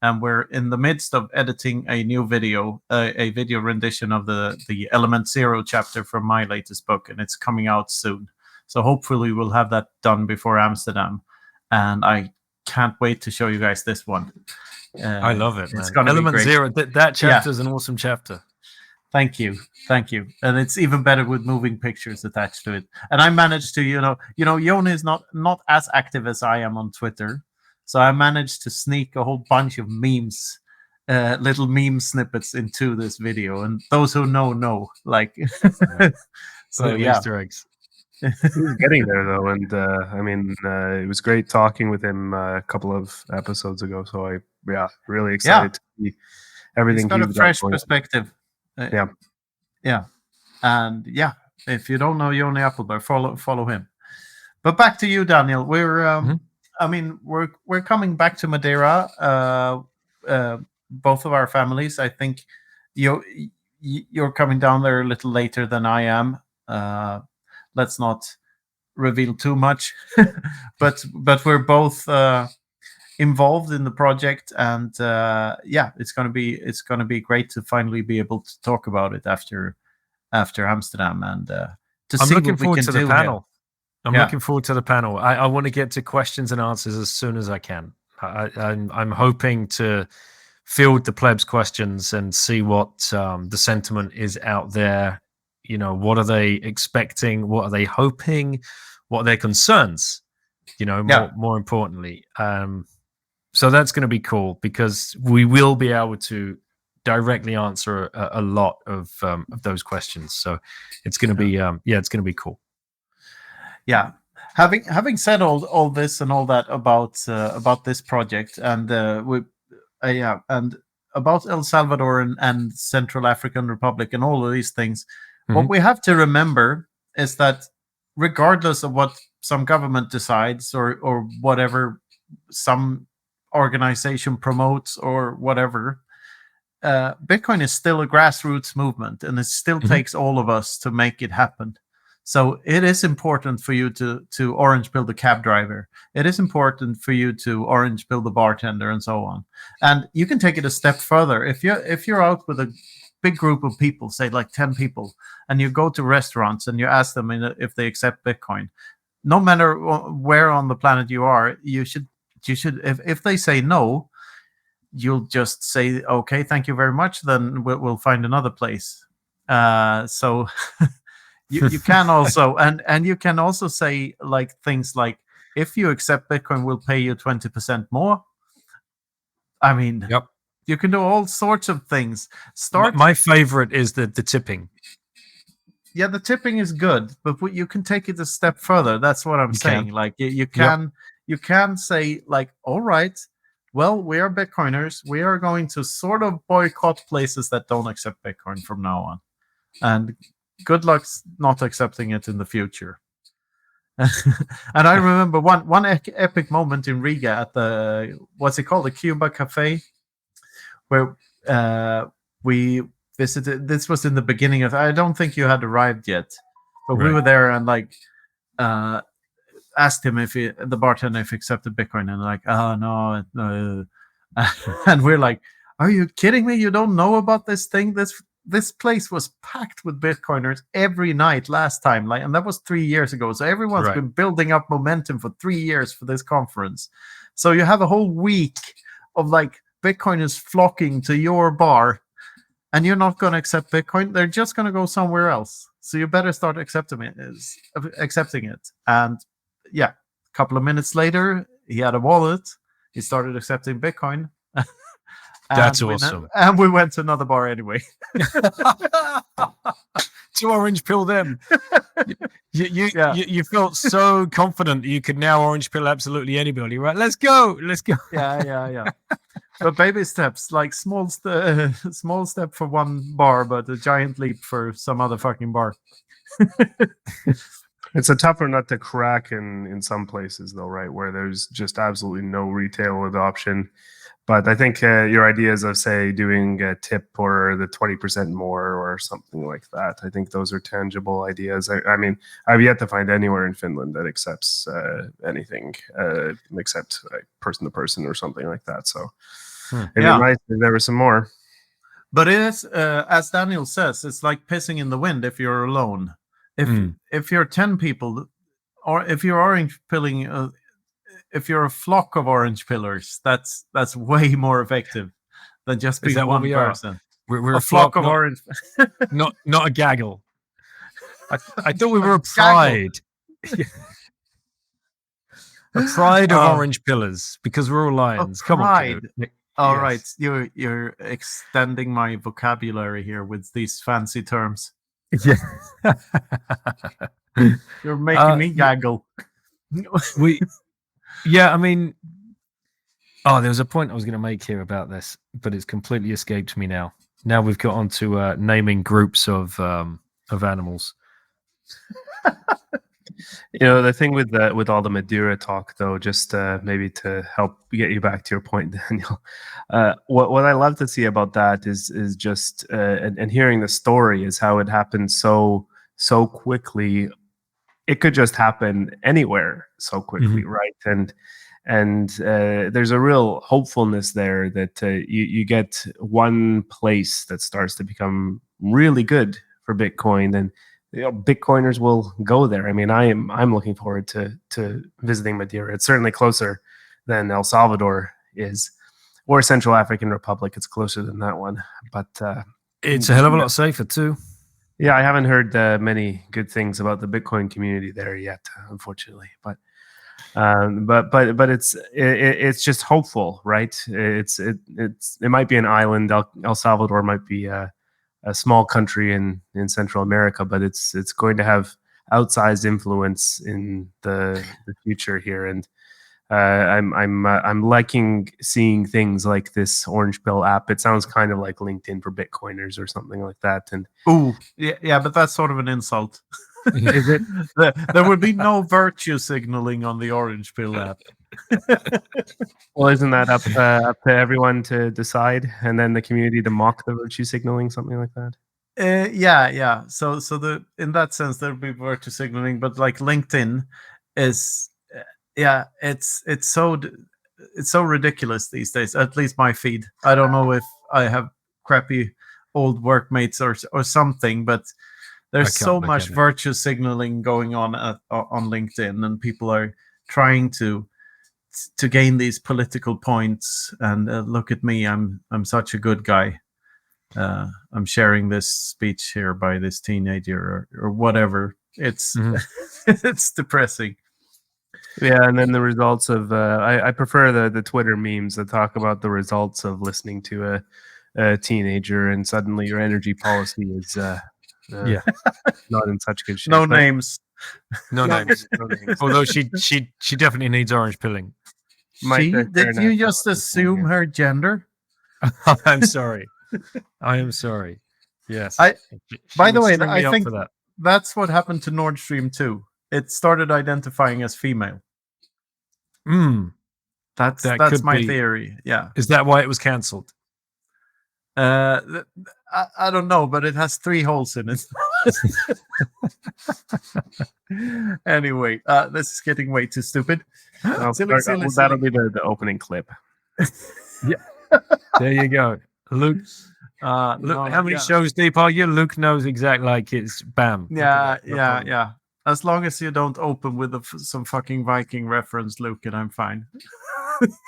and we're in the midst of editing a new video, a video rendition of the Element Zero chapter from my latest book, and it's coming out soon. So hopefully we'll have that done before Amsterdam, and I can't wait to show you guys this one. I love it, man. It's gonna Element be great. Zero. That chapter is an awesome chapter. Thank you, and it's even better with moving pictures attached to it. And I managed to, Yoni is not as active as I am on Twitter, so I managed to sneak a whole bunch of memes, little meme snippets into this video. And those who know, like, so Easter eggs. He's getting there though, and it was great talking with him a couple of episodes ago. So really excited to see everything. He's got a fresh perspective. And if you don't know Yoni Appleberg, follow him. But back to you, Daniel. We're we're coming back to Madeira. Both of our families. I think you're coming down there a little later than I am. Let's not reveal too much, but we're both involved in the project, and it's gonna be great to finally be able to talk about it after Amsterdam, and to see what we can do. I'm looking forward to the panel. I want to get to questions and answers as soon as I can. I'm hoping to field the plebs questions and see what the sentiment is out there. What are they expecting? What are they hoping? What are their concerns? More importantly. So that's going to be cool because we will be able to directly answer a lot of those questions. So it's going to be it's going to be cool. Yeah. Having said all this and all that about this project and and about El Salvador and Central African Republic and all of these things. What we have to remember is that regardless of what some government decides or whatever some organization promotes or whatever, Bitcoin is still a grassroots movement, and it still takes all of us to make it happen. So it is important for you to orange pill the cab driver. It is important for you to orange pill the bartender and so on. And you can take it a step further. If you're out with a big group of people, say like 10 people, and you go to restaurants and you ask them if they accept Bitcoin, no matter where on the planet you are, you should if they say no, you'll just say, okay, thank you very much, then we'll find another place. So you can also and you can also say like things like, if you accept Bitcoin, we'll pay you 20% more. I mean, you can do all sorts of things. My favorite is the tipping. Yeah, the tipping is good, but you can take it a step further. That's what I'm saying. Like you can say like, all right, well, we are Bitcoiners. We are going to sort of boycott places that don't accept Bitcoin from now on. And good luck not accepting it in the future. And I remember one epic moment in Riga at the, what's it called? The Cuba Cafe, where we visited. This was in the beginning of, I don't think you had arrived yet, but we were there and like asked him the bartender if he accepted Bitcoin, and like, oh no. And we're like, are you kidding me? You don't know about this thing? This place was packed with Bitcoiners every night last time, and that was 3 years ago. So everyone's been building up momentum for 3 years for this conference. So you have a whole week of like Bitcoiners flocking to your bar and you're not going to accept Bitcoin, they're just going to go somewhere else. So you better start accepting it. And yeah, a couple of minutes later, he had a wallet. He started accepting Bitcoin. That's awesome. And we went to another bar anyway. To orange pill them. You felt so confident you could now orange pill absolutely anybody, right? Let's go. Yeah. But baby steps, like small step for one bar, but a giant leap for some other fucking bar. It's a tougher nut to crack in some places, though, right? Where there's just absolutely no retail adoption. But I think your ideas of, say, doing a tip or the 20% more or something like that, I think those are tangible ideas. I mean, I've yet to find anywhere in Finland that accepts anything except like person to person or something like that. So it'd be nice if there was some more. But it is, as Daniel says, it's like pissing in the wind if you're alone. If you're 10 people, or if you're orange pilling, if you're a flock of orange pillars, that's way more effective than just being one person. We're a flock of orange, not a gaggle. I thought we were a pride. A pride of orange pillars because we're all lions. Come on. All right, you're extending my vocabulary here with these fancy terms. Yeah. You're making me gaggle. Yeah, I mean, there was a point I was going to make here about this, but it's completely escaped me now. Now we've got onto naming groups of animals. The thing with all the Madeira talk, though, just maybe to help get you back to your point, Daniel. What I love to see about that is just and hearing the story is how it happened so quickly. It could just happen anywhere so quickly, right? And there's a real hopefulness there that you get one place that starts to become really good for Bitcoin, and Bitcoiners will go there. I mean, I'm looking forward to visiting Madeira. It's certainly closer than El Salvador is, or Central African Republic. It's closer than that one, but it's a hell of a lot safer too. Yeah, I haven't heard many good things about the Bitcoin community there yet, unfortunately. But it's just hopeful, right? It might be an island. El Salvador might be a small country in Central America, but it's going to have outsized influence in the future here. And I'm liking seeing things like this orange pill app. It sounds kind of like LinkedIn for Bitcoiners or something like that. And yeah, but that's sort of an insult. Is it? There would be no virtue signaling on the orange pill app. Well, isn't that up to everyone to decide, and then the community to mock the virtue signaling, something like that? Yeah. So in that sense, there would be virtue signaling, but like LinkedIn is. It's so ridiculous these days. At least my feed. I don't know if I have crappy old workmates or something, but there's so much virtue signaling going on LinkedIn, and people are trying to gain these political points. And look at me, I'm such a good guy. I'm sharing this speech here by this teenager or whatever. It's it's depressing. Yeah, and then the results of I prefer the Twitter memes that talk about the results of listening to a teenager, and suddenly your energy policy is not in such good shape. No names. Although she definitely needs orange pilling. Did you just assume her gender? I'm sorry. I am sorry. Yes. By the way, I think that's what happened to Nord Stream 2. It started identifying as female. That's my theory. Yeah. Is that why it was cancelled? I don't know, but it has 3 holes in it. Anyway, this is getting way too stupid. That'll be the opening clip. Yeah. There you go. Luke. How many shows deep are you? Luke knows exactly, like it's bam. Yeah. As long as you don't open with some fucking Viking reference, Luke, and I'm fine.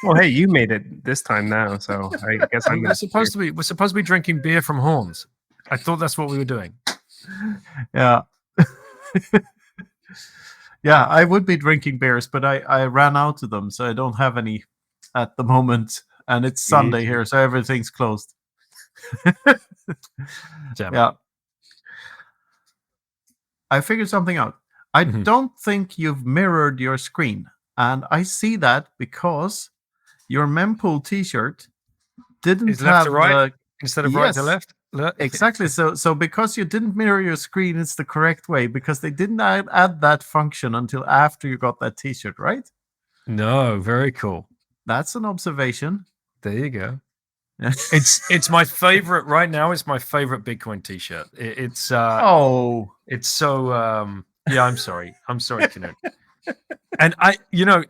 Well, hey, you made it this time now, so I guess I'm. We're supposed to be drinking beer from horns. I thought that's what we were doing. Yeah. Yeah, I would be drinking beers, but I ran out of them, so I don't have any at the moment. And it's Sunday here, so everything's closed. Yeah. I figured something out. I don't think you've mirrored your screen. And I see that because your mempool t-shirt didn't Is left have to right instead of right to left? Exactly. So because you didn't mirror your screen, it's the correct way, because they didn't add that function until after you got that t-shirt, right? No, very cool. That's an observation. There you go. It's my favorite right now. It's my favorite Bitcoin t-shirt. It's so yeah, I'm sorry, Knut. And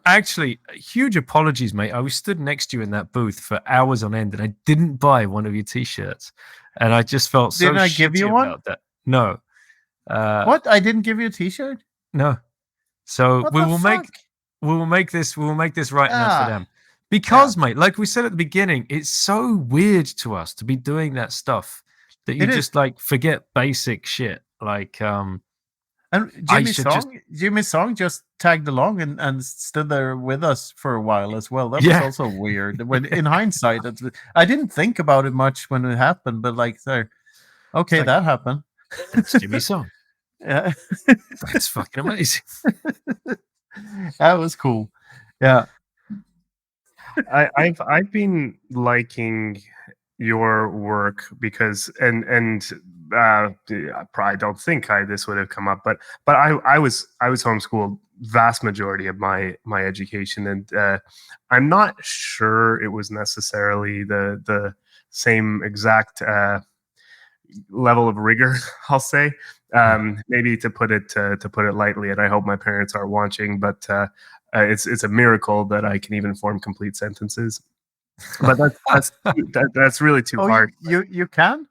actually, huge apologies, mate. I was stood next to you in that booth for hours on end, and I didn't buy one of your t-shirts, and I just felt so. Didn't I give you one? About that. No. What? I didn't give you a t-shirt? No. So we will make this right enough for them. Because, mate, like we said at the beginning, it's so weird to us to be doing that stuff that you just like forget basic shit. Like, and Jimmy Song just tagged along and stood there with us for a while as well. That was also weird. When in hindsight, I didn't think about it much when it happened, but like, okay, that happened. That's Jimmy Song. Yeah, that's fucking amazing. That was cool. Yeah. I've been liking your work because I don't think this would have come up, but I was homeschooled vast majority of my education, and I'm not sure it was necessarily the same exact level of rigor, I'll say. Maybe to put it lightly, and I hope my parents aren't watching, but it's a miracle that I can even form complete sentences. But that's really too hard. You can?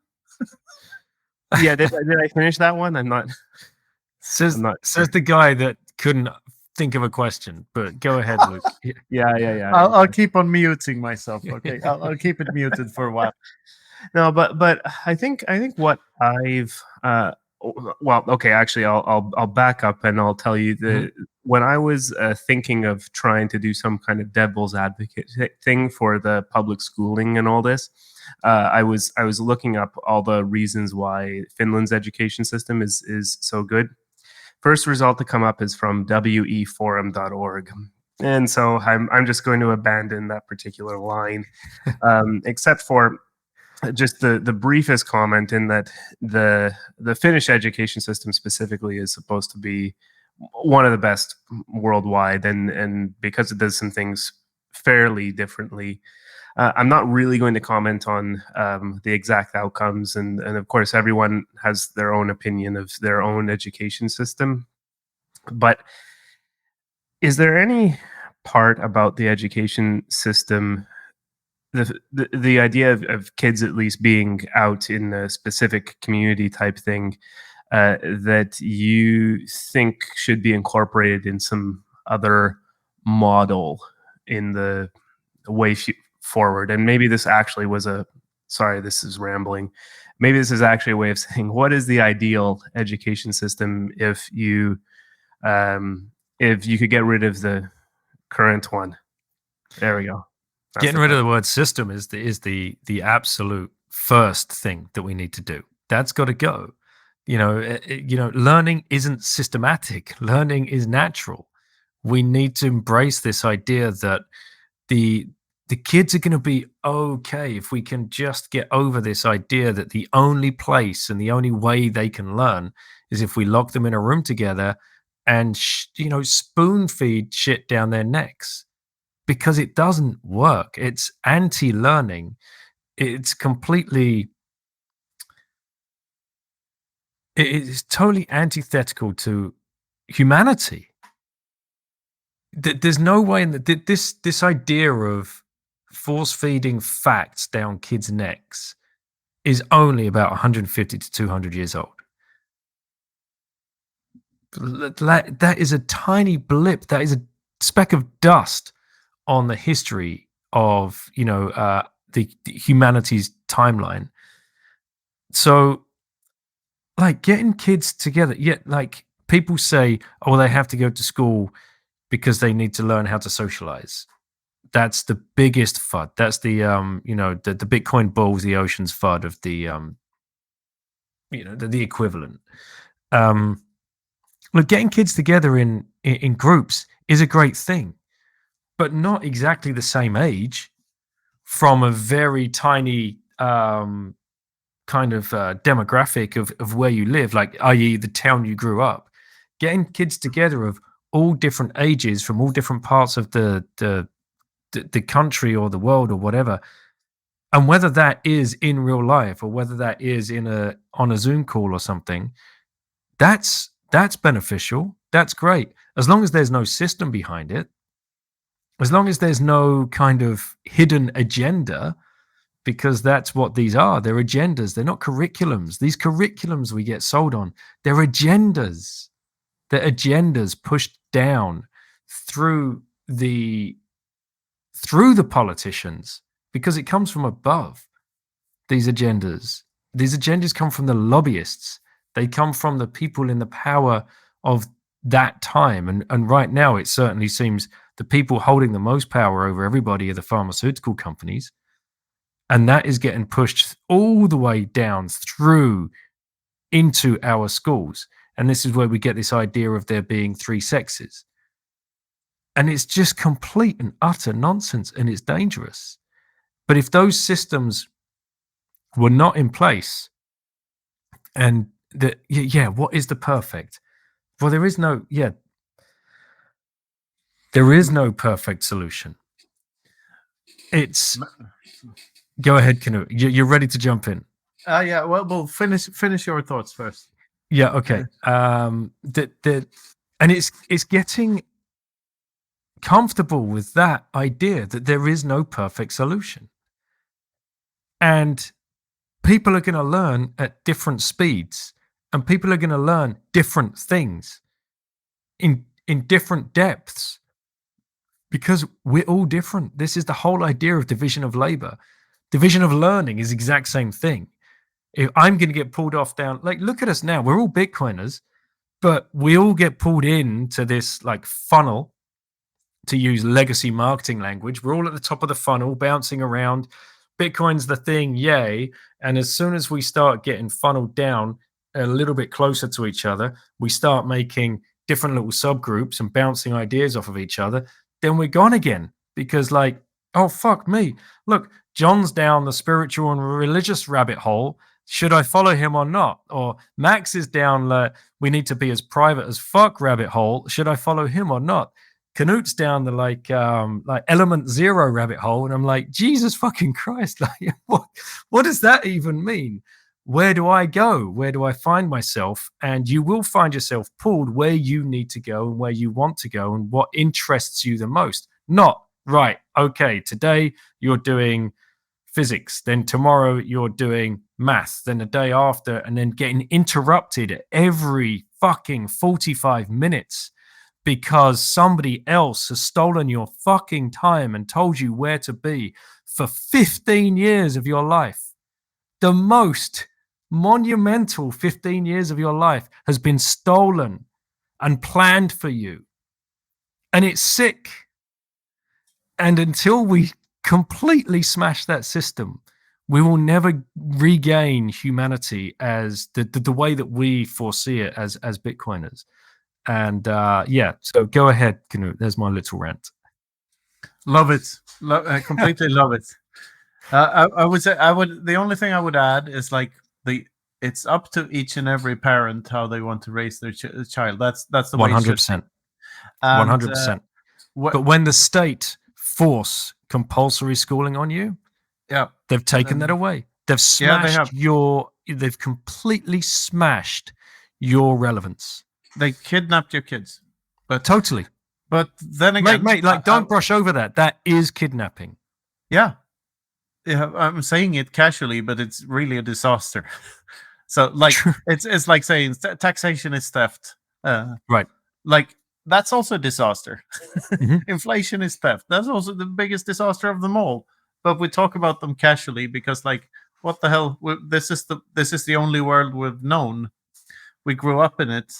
Yeah, did I finish that one? I'm not. Says the guy that couldn't think of a question, but go ahead, Luke. Yeah. I'll keep on muting myself. Okay, I'll keep it muted for a while. No, but I think what I've well, okay, actually, I'll back up and I'll tell you that when I was thinking of trying to do some kind of devil's advocate thing for the public schooling and all this, I was looking up all the reasons why Finland's education system is so good. First result to come up is from weforum.org. And so I'm just going to abandon that particular line, except for just the briefest comment in that the Finnish education system specifically is supposed to be one of the best worldwide, and because it does some things fairly differently, I'm not really going to comment on the exact outcomes, and of course everyone has their own opinion of their own education system. But is there any part about the education system, the idea of kids at least being out in a specific community type thing, that you think should be incorporated in some other model in the way forward? And maybe this actually was this is rambling. Maybe this is actually a way of saying, what is the ideal education system if you could get rid of the current one? There we go. Getting rid of the word system is the absolute first thing that we need to do. That's got to go. Learning isn't systematic. Learning is natural. We need to embrace this idea that the kids are going to be okay if we can just get over this idea that the only place and the only way they can learn is if we lock them in a room together and spoon feed shit down their necks. Because it doesn't work. It's anti-learning. It's totally antithetical to humanity. There's no way in this idea of force-feeding facts down kids' necks is only about 150 to 200 years old. That is a tiny blip. That is a speck of dust on the history of the humanity's timeline. So, like, getting kids together, like people say, oh, they have to go to school because they need to learn how to socialize. That's the biggest FUD. That's the the Bitcoin bulls the ocean's FUD of the the equivalent. Look, getting kids together in groups is a great thing, but not exactly the same age, from a very tiny kind of demographic of where you live, like, i.e. the town you grew up. Getting kids together of all different ages from all different parts of the country or the world or whatever, and whether that is in real life or whether that is on a Zoom call or something, that's beneficial. That's great, as long as there's no system behind it, as long as there's no kind of hidden agenda, because that's what these are. They're agendas. They're not curriculums. These curriculums we get sold on, they're agendas. They're agendas pushed down through the politicians, because it comes from above. These agendas come from the lobbyists. They come from the people in the power of that time. And right now, it certainly seems the people holding the most power over everybody are the pharmaceutical companies. And that is getting pushed all the way down through into our schools. And this is where we get this idea of there being three sexes. And it's just complete and utter nonsense, and it's dangerous. But if those systems were not in place, and what is the perfect? Well, there is no perfect solution. It's go ahead, Knut. You're ready to jump in. Yeah. Well, finish your thoughts first. Yeah. Okay. And it's getting comfortable with that idea that there is no perfect solution, and people are going to learn at different speeds, and people are going to learn different things in different depths, because we're all different. This is the whole idea of division of labor. Division of learning is the exact same thing. If I'm going to get pulled off down, like, look at us now, we're all Bitcoiners, but we all get pulled into this like funnel, to use legacy marketing language. We're all at the top of the funnel, bouncing around. Bitcoin's the thing, yay. And as soon as we start getting funneled down a little bit closer to each other, we start making different little subgroups and bouncing ideas off of each other, then we're gone again. Because, like, oh, fuck me. Look, John's down the spiritual and religious rabbit hole. Should I follow him or not? Or Max is down the we need to be as private as fuck rabbit hole. Should I follow him or not? Knut's down the like element zero rabbit hole, and I'm like, Jesus fucking Christ, like, what does that even mean? Where do I go? Where do I find myself? And you will find yourself pulled where you need to go and where you want to go and what interests you the most. Not, right, okay, today you're doing physics, then tomorrow you're doing math, then the day after, and then getting interrupted every fucking 45 minutes because somebody else has stolen your fucking time and told you where to be for 15 years of your life. The most monumental 15 years of your life has been stolen and planned for you. And it's sick. And until we completely smash that system, we will never regain humanity as the way that we foresee it as Bitcoiners. And so go ahead, Knut. There's my little rant. Love it. Completely love it. I would say the only thing I would add is like it's up to each and every parent how they want to raise their child. That's the way 100%. 100%. But when the state force compulsory schooling on you, they've taken that away. They've smashed they've completely smashed your relevance. They kidnapped your kids. But totally. But then again, mate, like, don't brush over that. That is kidnapping. Yeah, I'm saying it casually, but it's really a disaster. So, like, it's like saying taxation is theft. Right. Like, that's also a disaster. Mhm. Inflation is theft. That's also the biggest disaster of them all. But we talk about them casually because, like, what the hell? This is the only world we've known. We grew up in it,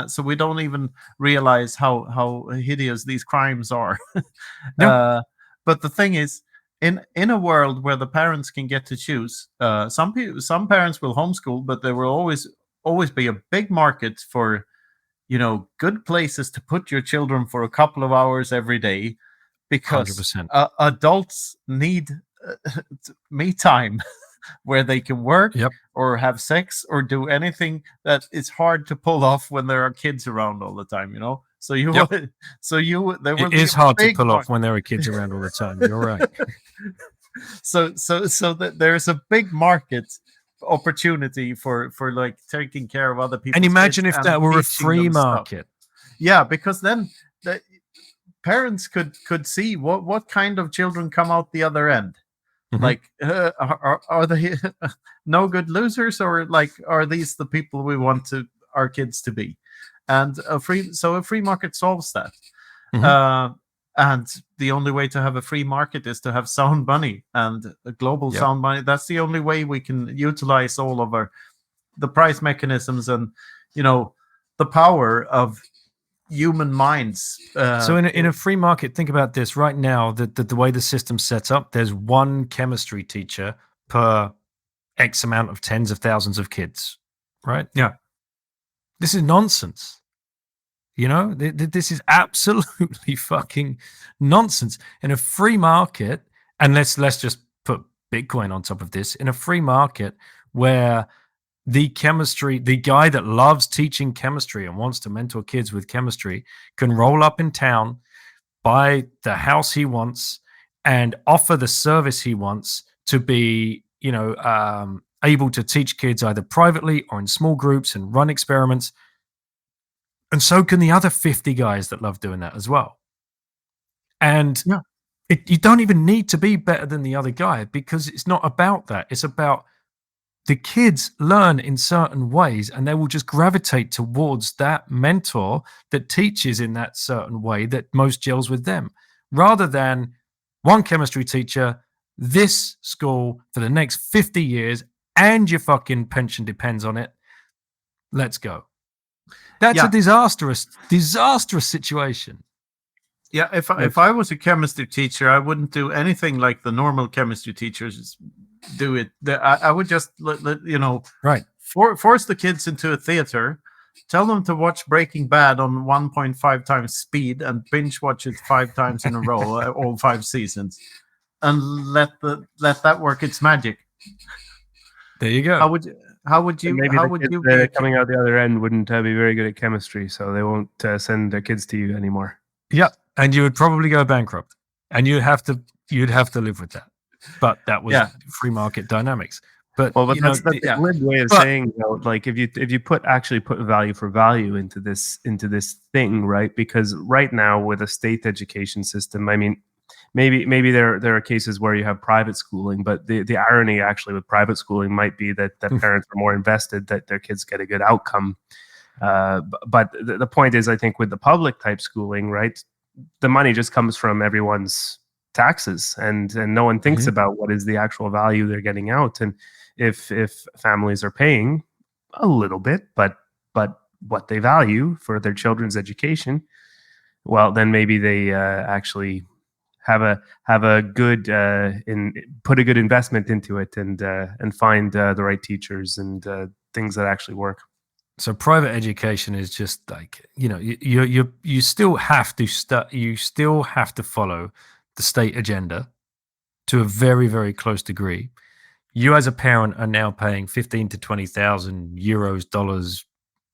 so we don't even realize how hideous these crimes are. Yeah. But the thing is, in a world where the parents can get to choose, some parents will homeschool, but there will always be a big market for, good places to put your children for a couple of hours every day, because 100%. adults need me time where they can work Yep. or have sex or do anything that is hard to pull off when there are kids around all the time. So there will It be is a hard to big pull off when there are kids around all the time. You're right. so that there's a big market opportunity for like taking care of other people. And imagine if that were a free market. Yeah, because then the parents could see what kind of children come out the other end. Mhm. Like, are they no good losers, or like, are these the people we want our kids to be? And a free market solves that. Mhm. And the only way to have a free market is to have sound money and a global Yep. sound money. That's the only way we can utilize all of the price mechanisms and the power of human minds. So in a free market, think about this right now, the way the system's set up, there's one chemistry teacher per X amount of tens of thousands of kids, right? Yeah. This is nonsense. This is absolutely fucking nonsense. In a free market, and let's just put Bitcoin on top of this, in a free market where the guy that loves teaching chemistry and wants to mentor kids with chemistry can roll up in town, buy the house he wants, and offer the service he wants to be, able to teach kids either privately or in small groups and run experiments. And so can the other 50 guys that love doing that as well. And Yeah. You don't even need to be better than the other guy, because it's not about that. It's about the kids learn in certain ways, and they will just gravitate towards that mentor that teaches in that certain way that most gels with them, rather than one chemistry teacher, this school for the next 50 years, and your fucking pension depends on it. Let's go. That's a disastrous situation. Yeah, if I was a chemistry teacher, I wouldn't do anything like the normal chemistry teachers do it. I would just right, force the kids into a theater, tell them to watch Breaking Bad on 1.5 times speed and binge watch it 5 times in a row, all 5 seasons, and let that work its magic. There you go. How would you? Maybe how the would kids you be coming out the other end wouldn't be very good at chemistry, so they won't send their kids to you anymore. Yeah, and you would probably go bankrupt, and you'd have to live with that. But that was free market dynamics. But that's a glib way of saying, like, if you put value for value into this thing, right? Because right now with a state education system, I mean, maybe there are cases where you have private schooling, but the irony actually with private schooling might be that parents are more invested that their kids get a good outcome. But the point is, I think with the public type schooling, right, the money just comes from everyone's taxes, and no one thinks about what is the actual value they're getting out. And if families are paying a little bit, but what they value for their children's education, well, then maybe they actually have a good put a good investment into it, and find the right teachers and things that actually work. So private education is just like, you still have to follow the state agenda to a very, very close degree. You as a parent are now paying 15 to 20,000 euros, dollars,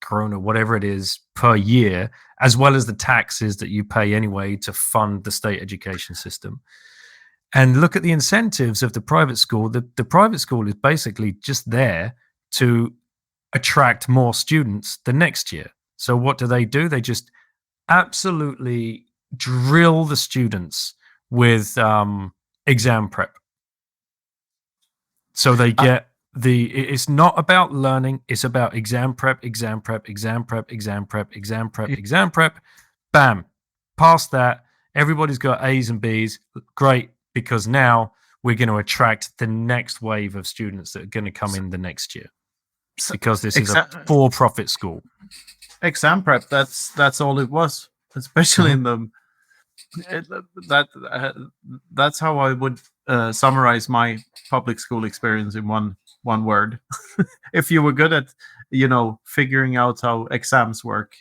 krona, whatever it is per year, as well as the taxes that you pay anyway to fund the state education system. And look at the incentives of the private school. The private school is basically just there to attract more students the next year. So what do? They just absolutely drill the students with exam prep. So they get it's not about learning. It's about exam prep, exam prep, exam prep, exam prep, exam prep, exam prep. Bam, past that. Everybody's got A's and B's. Great, because now we're going to attract the next wave of students that are going to come in the next year, because this is a for-profit school. Exam prep. That's all it was, especially in the. That's how I would summarize my public school experience in one word. If you were good at, figuring out how exams work,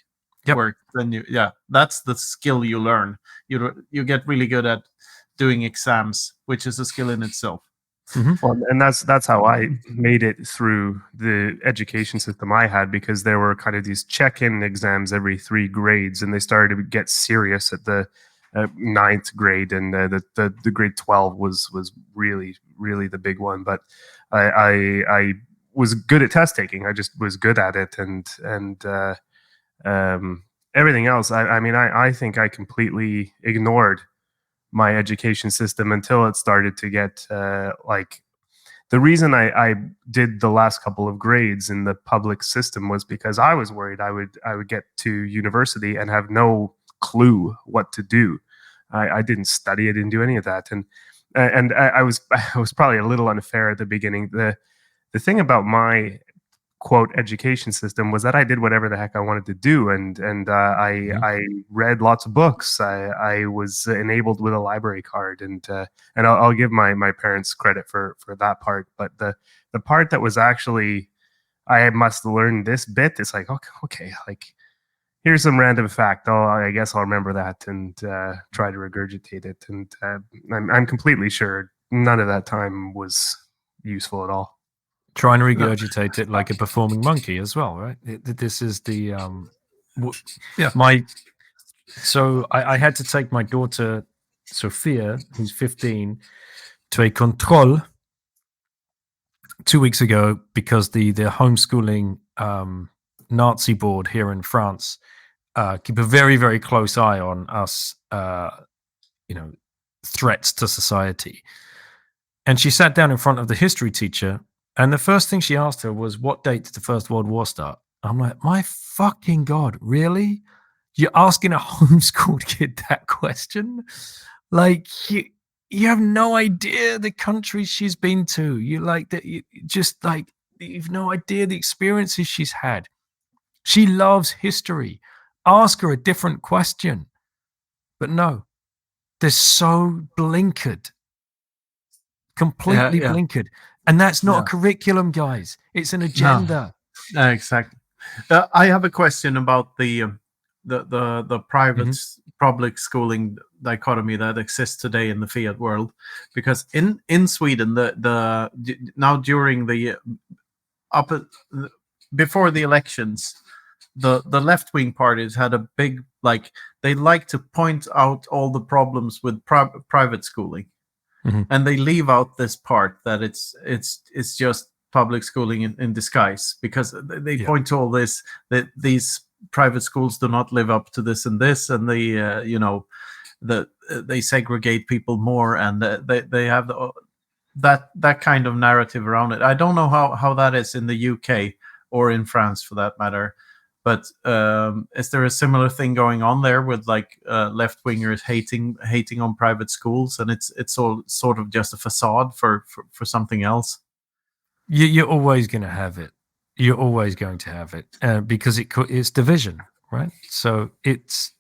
then that's the skill you learn. You get really good at doing exams, which is a skill in itself. Mm-hmm. Well, and that's how I made it through the education system I had, because there were kind of these check-in exams every 3 grades, and they started to get serious at the 9th grade, and the grade 12 was really the big one. But I was good at test taking. I just was good at it, and everything else. I think I completely ignored my education system until it started to get like. The reason I did the last couple of grades in the public system was because I was worried I would get to university and have no clue what to do. I didn't study. I didn't do any of that, and I was probably a little unfair at the beginning. The thing about my quote education system was that I did whatever the heck I wanted to do, and I read lots of books. I was enabled with a library card, and I'll give my parents credit for that part. But the part that was actually I must learn this bit. It's like okay, like here's some random fact. I guess I'll remember that and try to regurgitate it. And I'm completely sure none of that time was useful at all. Trying to regurgitate it like a performing monkey as well, right? This is the So I had to take my daughter Sophia, who's 15, to a control 2 weeks ago, because the homeschooling Nazi board here in France keep a very, very close eye on us, threats to society. And she sat down in front of the history teacher, and the first thing she asked her was, what date did the First World War start? I'm like, my fucking God, really? You're asking a homeschooled kid that question? Like, you have no idea the countries she's been to. You've no idea the experiences she's had. She loves history. Ask her a different question. But no, they're so blinkered. Completely blinkered. And that's not a curriculum, guys. It's an agenda. No, exactly. I have a question about the private public schooling dichotomy that exists today in the Fiat world, because in Sweden now during before the elections, the left-wing parties had a big they like to point out all the problems with private schooling. Mm-hmm. And they leave out this part that it's just public schooling in disguise, because they point to all this, that these private schools do not live up to this and this, and they segregate people more, and they have that kind of narrative around it. I don't know how that is in the UK or in France for that matter. But is there a similar thing going on there with left wingers hating on private schools, and it's all sort of just a facade for something else? You're always going to have it. You're always going to have it because it's division, right? So it's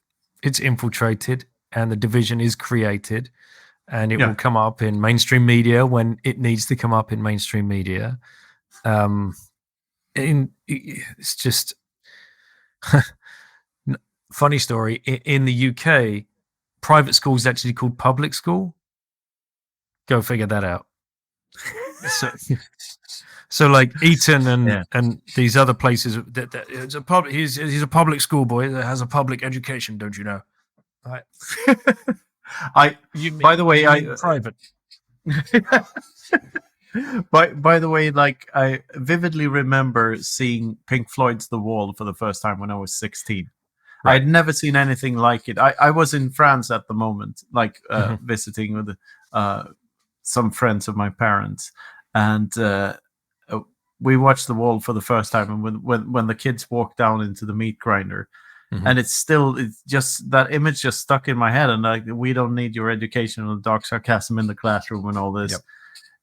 infiltrated, and the division is created, and it will come up in mainstream media when it needs to come up in mainstream media. It's just. Funny story, in the UK, private school is actually called public school. Go figure that out. So like Eton and these other places, it's a public. He's a public school boy that has a public education, don't you know? Right. By the way, private. By the way, I vividly remember seeing Pink Floyd's The Wall for the first time when I was 16. Right. I'd never seen anything like it. I was in France at the moment, visiting with some friends of my parents, and we watched The Wall for the first time, and when the kids walk down into the meat grinder, and it's just that image just stuck in my head, and like, we don't need your educational dark sarcasm in the classroom and all this.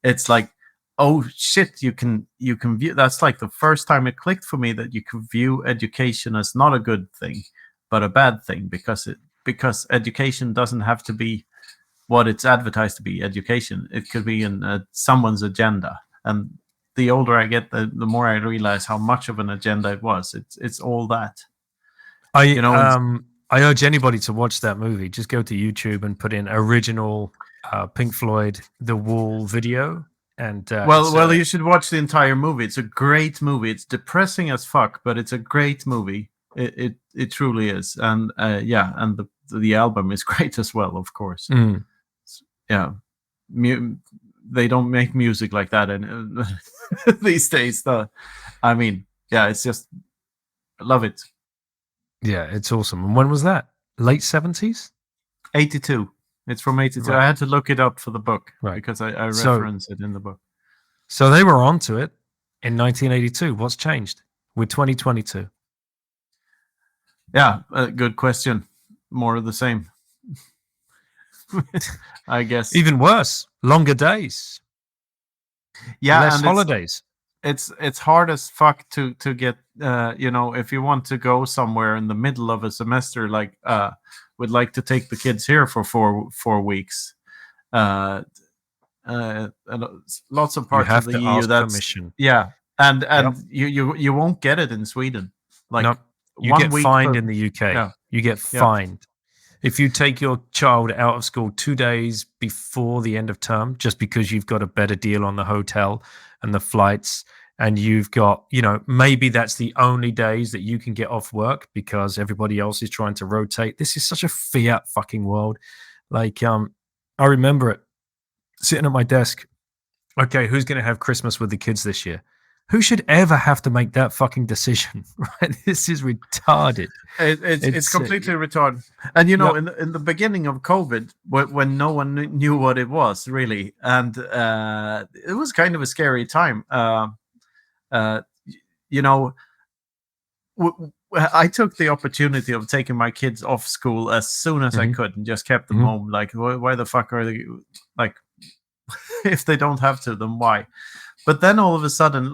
It's like, oh shit, you can view. That's like the first time it clicked for me that you can view education as not a good thing, but a bad thing, because education doesn't have to be what it's advertised to be. Education, it could be in someone's agenda, and the older I get, the more I realize how much of an agenda it was. It's all that. I urge anybody to watch that movie. Just go to YouTube and put in original Pink Floyd The Wall video. And well, you should watch the entire movie. It's a great movie. It's depressing as fuck, but it's a great movie. It truly is. And and the album is great as well, of course. Yeah, they don't make music like that these days. I mean, yeah, it's just, I love it. Yeah, it's awesome. And when was that? Late 70s? 82. It's from 82. Right. I had to look it up for the book because I reference it in the book. So they were onto it in 1982. What's changed with 2022? Yeah, good question. More of the same. I guess. Even worse, longer days. Yeah, less and holidays. It's hard as fuck to get if you want to go somewhere in the middle of a semester, like would like to take the kids here for four weeks. And lots of parts of the EU that's permission. Yeah, and you won't get it in Sweden. Like no, you get fined in the UK. Yeah. You get fined. If you take your child out of school 2 days before the end of term, just because you've got a better deal on the hotel and the flights, and you've got, maybe that's the only days that you can get off work because everybody else is trying to rotate. This is such a fiat fucking world. Like, I remember it sitting at my desk. Okay, who's going to have Christmas with the kids this year? Who should ever have to make that fucking decision? Right? This is retarded. It's completely retarded. And in the beginning of COVID, when no one knew what it was really, and it was kind of a scary time. I took the opportunity of taking my kids off school as soon as I could, and just kept them home. Like, why the fuck are they like? If they don't have to, then why? But then all of a sudden,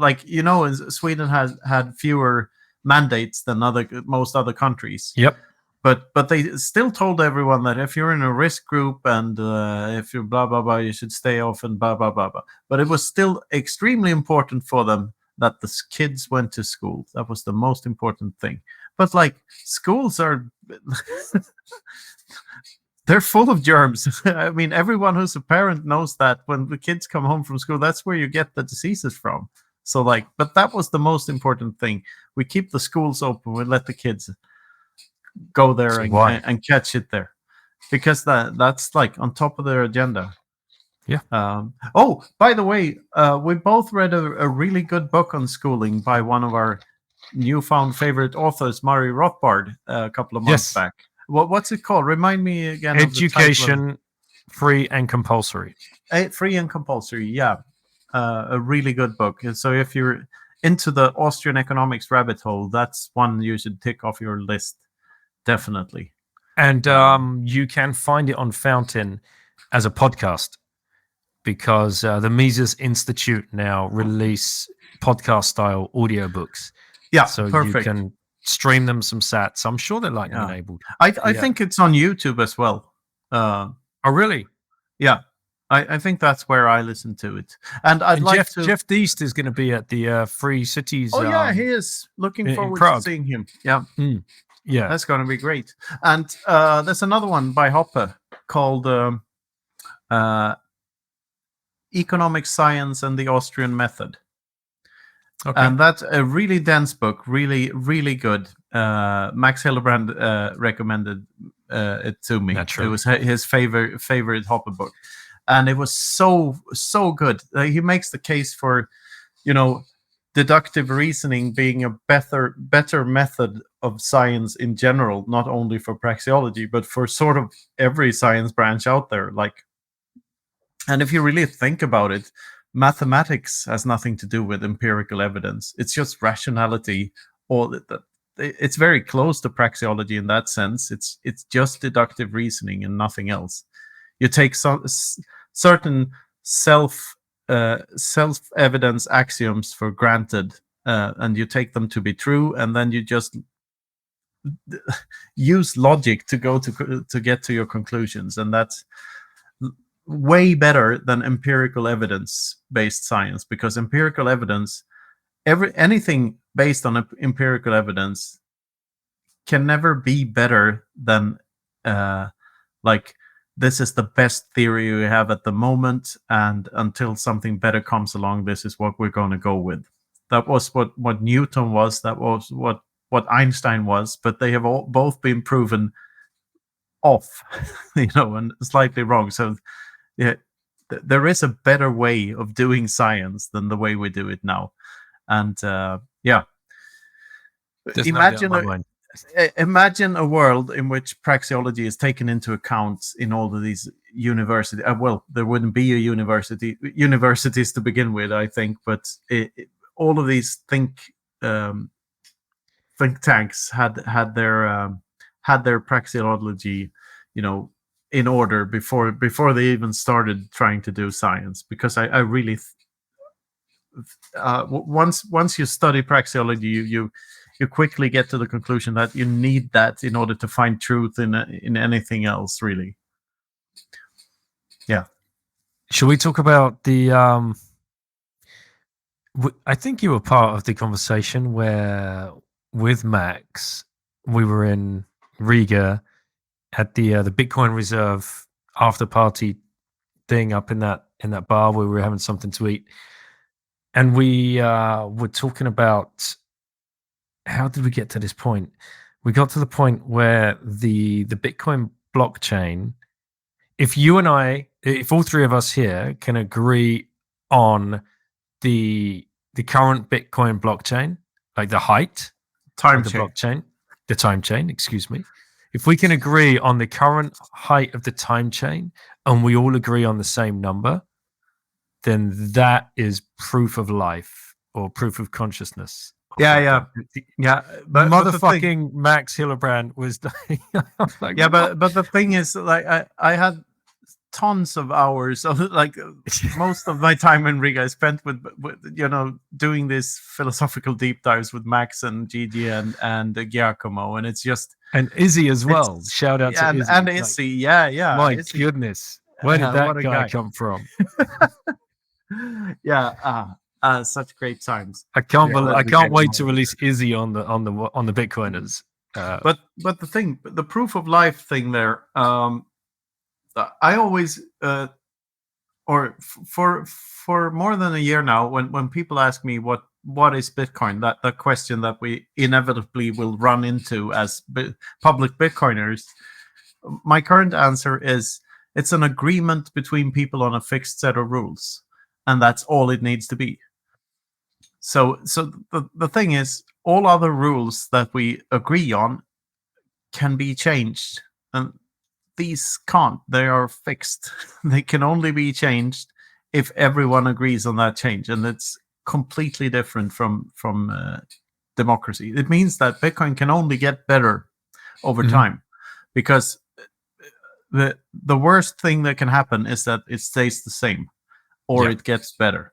Sweden has had fewer mandates than most other countries. Yep. But they still told everyone that if you're in a risk group and if you're blah blah blah, you should stay off and blah blah blah blah. But it was still extremely important for them that the kids went to school. That was the most important thing. But schools are they're full of germs. I mean, everyone who's a parent knows that when the kids come home from school, that's where you get the diseases from. So but that was the most important thing. We keep the schools open. We let the kids go there and catch it there, because that's on top of their agenda. Yeah. By the way, we both read a really good book on schooling by one of our newfound favorite authors, Murray Rothbard, a couple of months back. What's it called? Remind me again. Education, Free and Compulsory. Free and Compulsory, yeah. A really good book. So if you're into the Austrian economics rabbit hole, that's one you should tick off your list. Definitely. And you can find it on Fountain as a podcast, because the Mises Institute now release podcast-style audiobooks. Yeah, so perfect. You can stream them some sats. I'm sure they're enabled. I think it's on YouTube as well. Oh, really? Yeah. I think that's where I listen to it. And Jeff Deist is going to be at the Free Cities. Oh, yeah, he is. Looking forward to seeing him. Yeah. Yeah. That's going to be great. And there's another one by Hoppe called Economic Science and the Austrian Method. Okay. And that's a really dense book, really, really good. Max Hillebrand recommended it to me. Naturally. It was his favorite Hoppe book. And it was so good. He makes the case for, deductive reasoning being a better method of science in general, not only for praxeology, but for sort of every science branch out there. And if you really think about it, mathematics has nothing to do with empirical evidence. It's just rationality, or it's very close to praxeology in that sense. It's just deductive reasoning and nothing else. You take some certain self-evidence axioms for granted, and you take them to be true, and then you just use logic to get to your conclusions, and that's way better than empirical evidence-based science, because empirical evidence, anything based on empirical evidence, can never be better than like, this is the best theory we have at the moment, and until something better comes along, this is what we're going to go with. That was what Newton was. That was what Einstein was. But they have both been proven off, and slightly wrong. So, yeah, there is a better way of doing science than the way we do it now. And imagine a world in which praxeology is taken into account in all of these universities. Well, there wouldn't be universities to begin with, I think, but all of these think tanks had their praxeology, in order before they even started trying to do science. Because I really once you study praxeology, you quickly get to the conclusion that you need that in order to find truth in anything else, really. Yeah. Should we talk about the? I think you were part of the conversation where, with Max, we were in Riga at the Bitcoin Reserve after party thing up in that bar where we were having something to eat, and we were talking about, how did we get to this point? We got to the point where the Bitcoin blockchain, if all three of us here can agree on the current Bitcoin blockchain, like the height of the blockchain, the time chain, excuse me. If we can agree on the current height of the time chain and we all agree on the same number, then that is proof of life or proof of consciousness. Yeah. But motherfucking Max Hillebrand was like, yeah, but the thing is, like, I had tons of hours of, like, most of my time in Riga I spent with doing these philosophical deep dives with Max and Gigi and Giacomo, and it's just, and Izzy as well. Shout out to Izzy. And Izzy, yeah. My Izzy. Goodness, where did that guy come from? Such great times. I can't wait to release Izzy on the Bitcoiners. But the thing, the proof of life thing there, I always for more than a year now, when people ask me what is Bitcoin, that question that we inevitably will run into as public Bitcoiners, my current answer is, it's an agreement between people on a fixed set of rules, and that's all it needs to be. So the thing is, all other rules that we agree on can be changed, and these can't. They are fixed. They can only be changed if everyone agrees on that change, and it's completely different from democracy. It means that Bitcoin can only get better over time, because the worst thing that can happen is that it stays the same, or it gets better.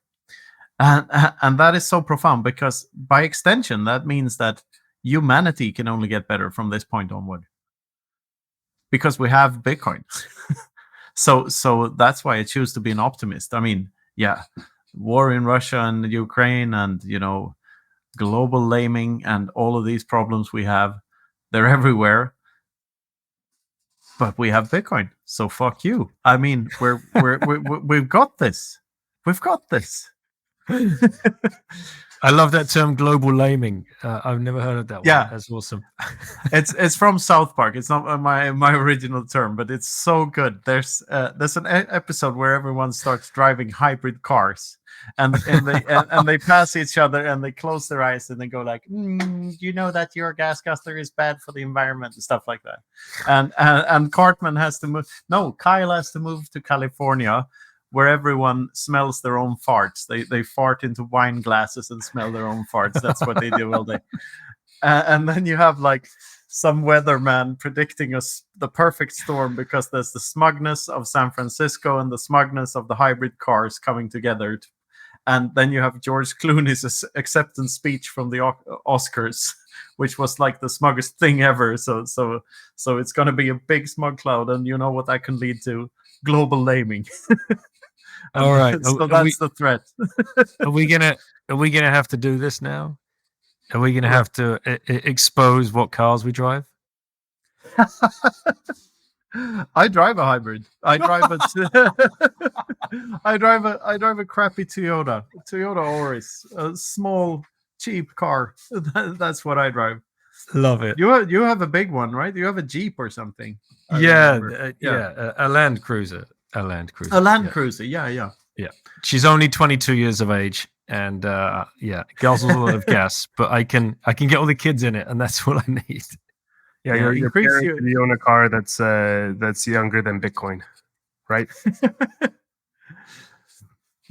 And that is so profound, because by extension, that means that humanity can only get better from this point onward, because we have Bitcoin. So that's why I choose to be an optimist. I mean, war in Russia and Ukraine, and global laming, and all of these problems we have, they're everywhere. But we have Bitcoin, so fuck you. I mean, we've got this. We've got this. I love that term, global laming. I've never heard of that one. Yeah, that's awesome. It's from South Park. It's not my original term, but it's so good. There's an episode where everyone starts driving hybrid cars, and they pass each other, and they close their eyes, and they go like, you know that your gas guzzler is bad for the environment and stuff like that. And Cartman has to move. No, Kyle has to move to California, where everyone smells their own farts. They fart into wine glasses and smell their own farts. That's what they do all day. And then you have like some weatherman predicting the perfect storm because there's the smugness of San Francisco and the smugness of the hybrid cars coming together. And then you have George Clooney's acceptance speech from the Oscars, which was like the smuggest thing ever. So it's going to be a big smug cloud, and you know what that can lead to? Global naming. All right. So that's the threat. Are we gonna have to do this now? Are we gonna have to expose what cars we drive? I drive a hybrid. I drive a crappy Toyota Auris, a small cheap car. That's what I drive. Love it. You have a big one, right? You have a Jeep or something. Yeah, a Land Cruiser. A Land Cruiser. A Land Cruiser. Yeah. She's only 22 years of age, and guzzles a lot of gas, but I can get all the kids in it, and that's what I need. Yeah, you're preparing to own a car that's younger than Bitcoin, right?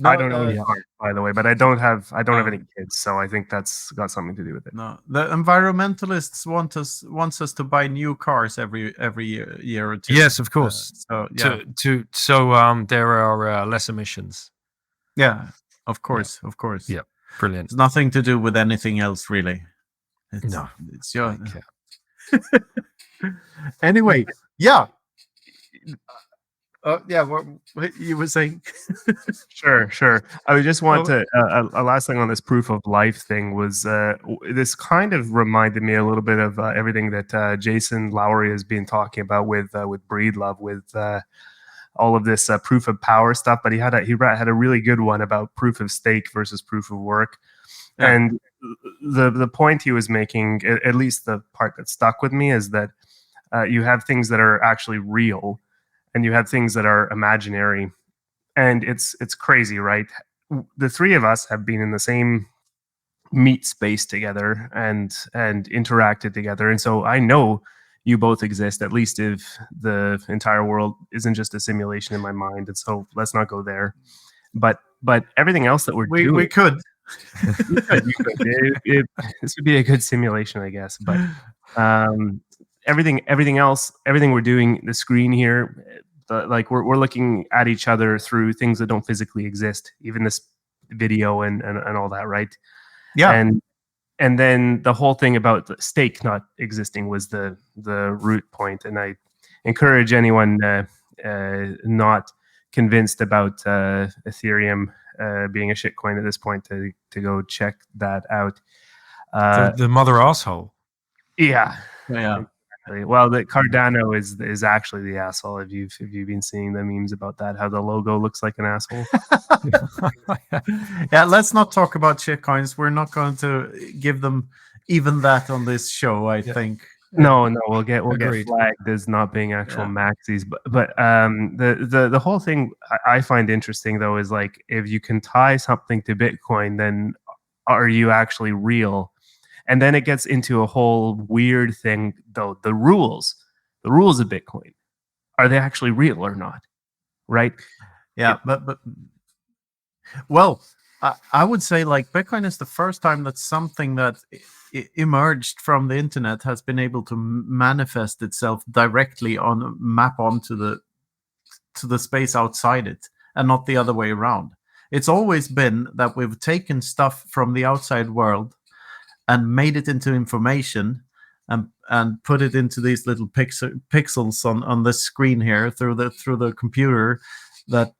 No, I don't own a car, by the way, but I don't have any kids, so I think that's got something to do with it. No, the environmentalists wants us to buy new cars every year or two. Yes, of course. So there are less emissions. Yeah, of course. Yeah, brilliant. It's nothing to do with anything else, really. It's your. Anyway, yeah. What you were saying? Sure. I just want to a last thing on this proof of life thing was this kind of reminded me a little bit of everything that Jason Lowery has been talking about with Breedlove, with all of this proof of power stuff. But he had a really good one about proof of stake versus proof of work, and the point he was making, at least the part that stuck with me, is that you have things that are actually real, and you have things that are imaginary, and it's crazy, right? The three of us have been in the same meat space together and interacted together, and so I know you both exist, at least if the entire world isn't just a simulation in my mind. And so let's not go there. But everything else that we're doing, we could. This would be a good simulation, I guess. But everything else, everything we're doing, the screen here, we're looking at each other through things that don't physically exist, even this video and all that, right? Yeah. And then the whole thing about the stake not existing was the root point. And I encourage anyone not convinced about Ethereum being a shitcoin at this point to go check that out. The mother asshole. Yeah. Yeah. Well, the Cardano is actually the asshole. If you've been seeing the memes about that, how the logo looks like an asshole. Yeah, let's not talk about shitcoins. We're not going to give them even that on this show, I think. No, we'll get flagged as not being actual maxis. But the whole thing I find interesting though is like, if you can tie something to Bitcoin, then are you actually real? And then it gets into a whole weird thing, though. The rules of Bitcoin, are they actually real or not? Right? Yeah, but well, I would say like Bitcoin is the first time that something that emerged from the internet has been able to manifest itself directly map onto the space outside it, and not the other way around. It's always been that we've taken stuff from the outside world and made it into information and put it into these little pixels on the screen here through the computer that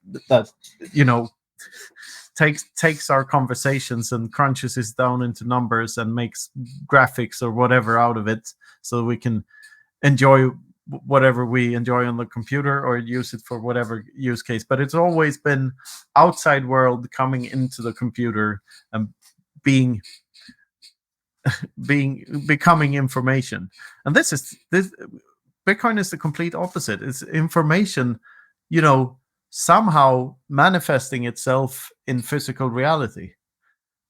takes our conversations and crunches it down into numbers and makes graphics or whatever out of it, so we can enjoy whatever we enjoy on the computer or use it for whatever use case. But it's always been outside world coming into the computer and becoming information. And this Bitcoin is the complete opposite. It's information, somehow manifesting itself in physical reality,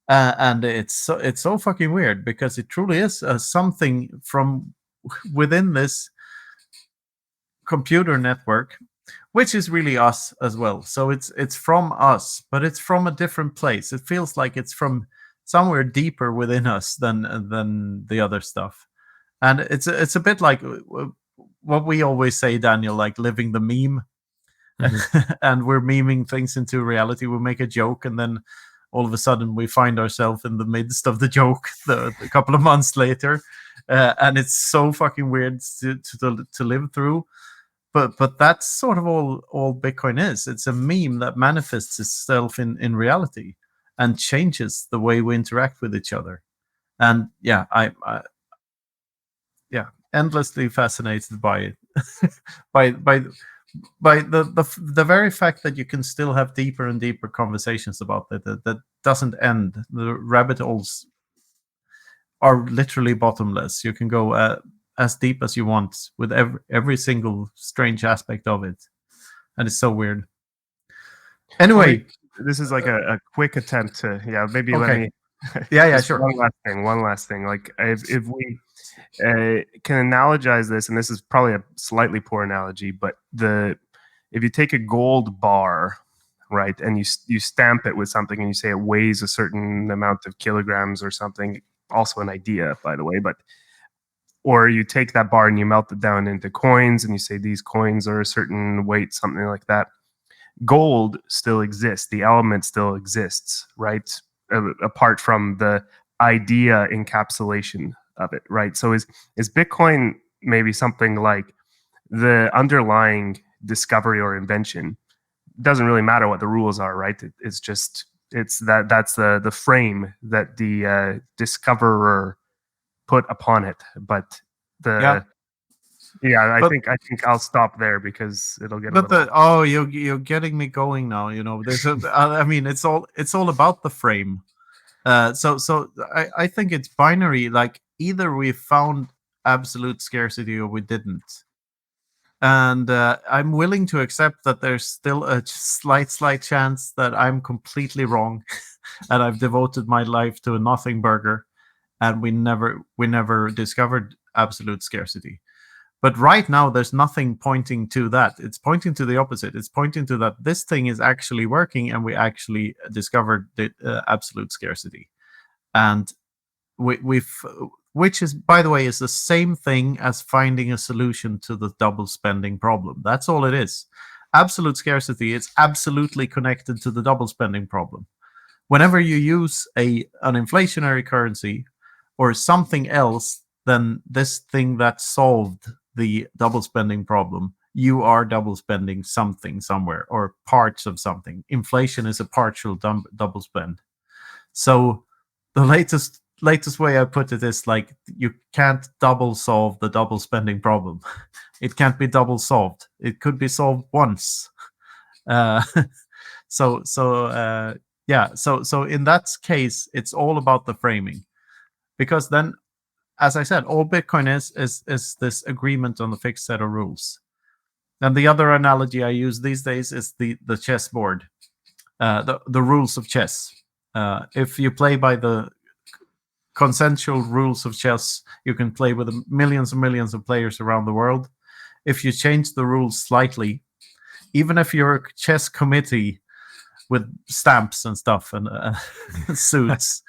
and it's so fucking weird, because it truly is something from within this computer network which is really us as well. So it's from us, but it's from a different place. It feels like it's from somewhere deeper within us than the other stuff. And it's a bit like what we always say, Daniel, like living the meme. Mm-hmm. And we're memeing things into reality. We make a joke, and then all of a sudden we find ourselves in the midst of the joke a couple of months later, and it's so fucking weird to live through. But that's sort of all Bitcoin is. It's a meme that manifests itself in reality and changes the way we interact with each other. And yeah, I endlessly fascinated by it. by the very fact that you can still have deeper and deeper conversations about it that doesn't end. The rabbit holes are literally bottomless. You can go as deep as you want with every single strange aspect of it, and it's so weird. Anyway, this is like a quick attempt to maybe okay. Let me sure. One last thing. Like if we can analogize this, and this is probably a slightly poor analogy, but if you take a gold bar, right, and you stamp it with something, and you say it weighs a certain amount of kilograms or something, also an idea, by the way, or you take that bar and you melt it down into coins, and you say these coins are a certain weight, something like that. Gold still exists. The element still exists, right? Apart from the idea encapsulation of it, right? So is Bitcoin maybe something like the underlying discovery or invention? It doesn't really matter what the rules are, right? It's that's the frame that the discoverer put upon it. But I think I'll stop there because it'll get. You're getting me going now. You know, there's I mean, it's all about the frame. So I think it's binary. Like either we found absolute scarcity or we didn't. And I'm willing to accept that there's still a slight chance that I'm completely wrong, and I've devoted my life to a nothing burger, and we never discovered absolute scarcity. But right now, there's nothing pointing to that. It's pointing to the opposite. It's pointing to that this thing is actually working, and we actually discovered the absolute scarcity. And which is, by the way, is the same thing as finding a solution to the double spending problem. That's all it is. Absolute scarcity is absolutely connected to the double spending problem. Whenever you use an inflationary currency or something else than this thing that solved the double spending problem, you are double spending something somewhere or parts of something. Inflation is a partial double spend. So the latest way I put it is like you can't double solve the double spending problem. It can't be double solved. It could be solved once. So in that case, it's all about the framing, because then, as I said, all Bitcoin is this agreement on a fixed set of rules. And the other analogy I use these days is the chessboard, the rules of chess. If you play by the consensual rules of chess, you can play with millions and millions of players around the world. If you change the rules slightly, even if you're a chess committee with stamps and stuff and suits,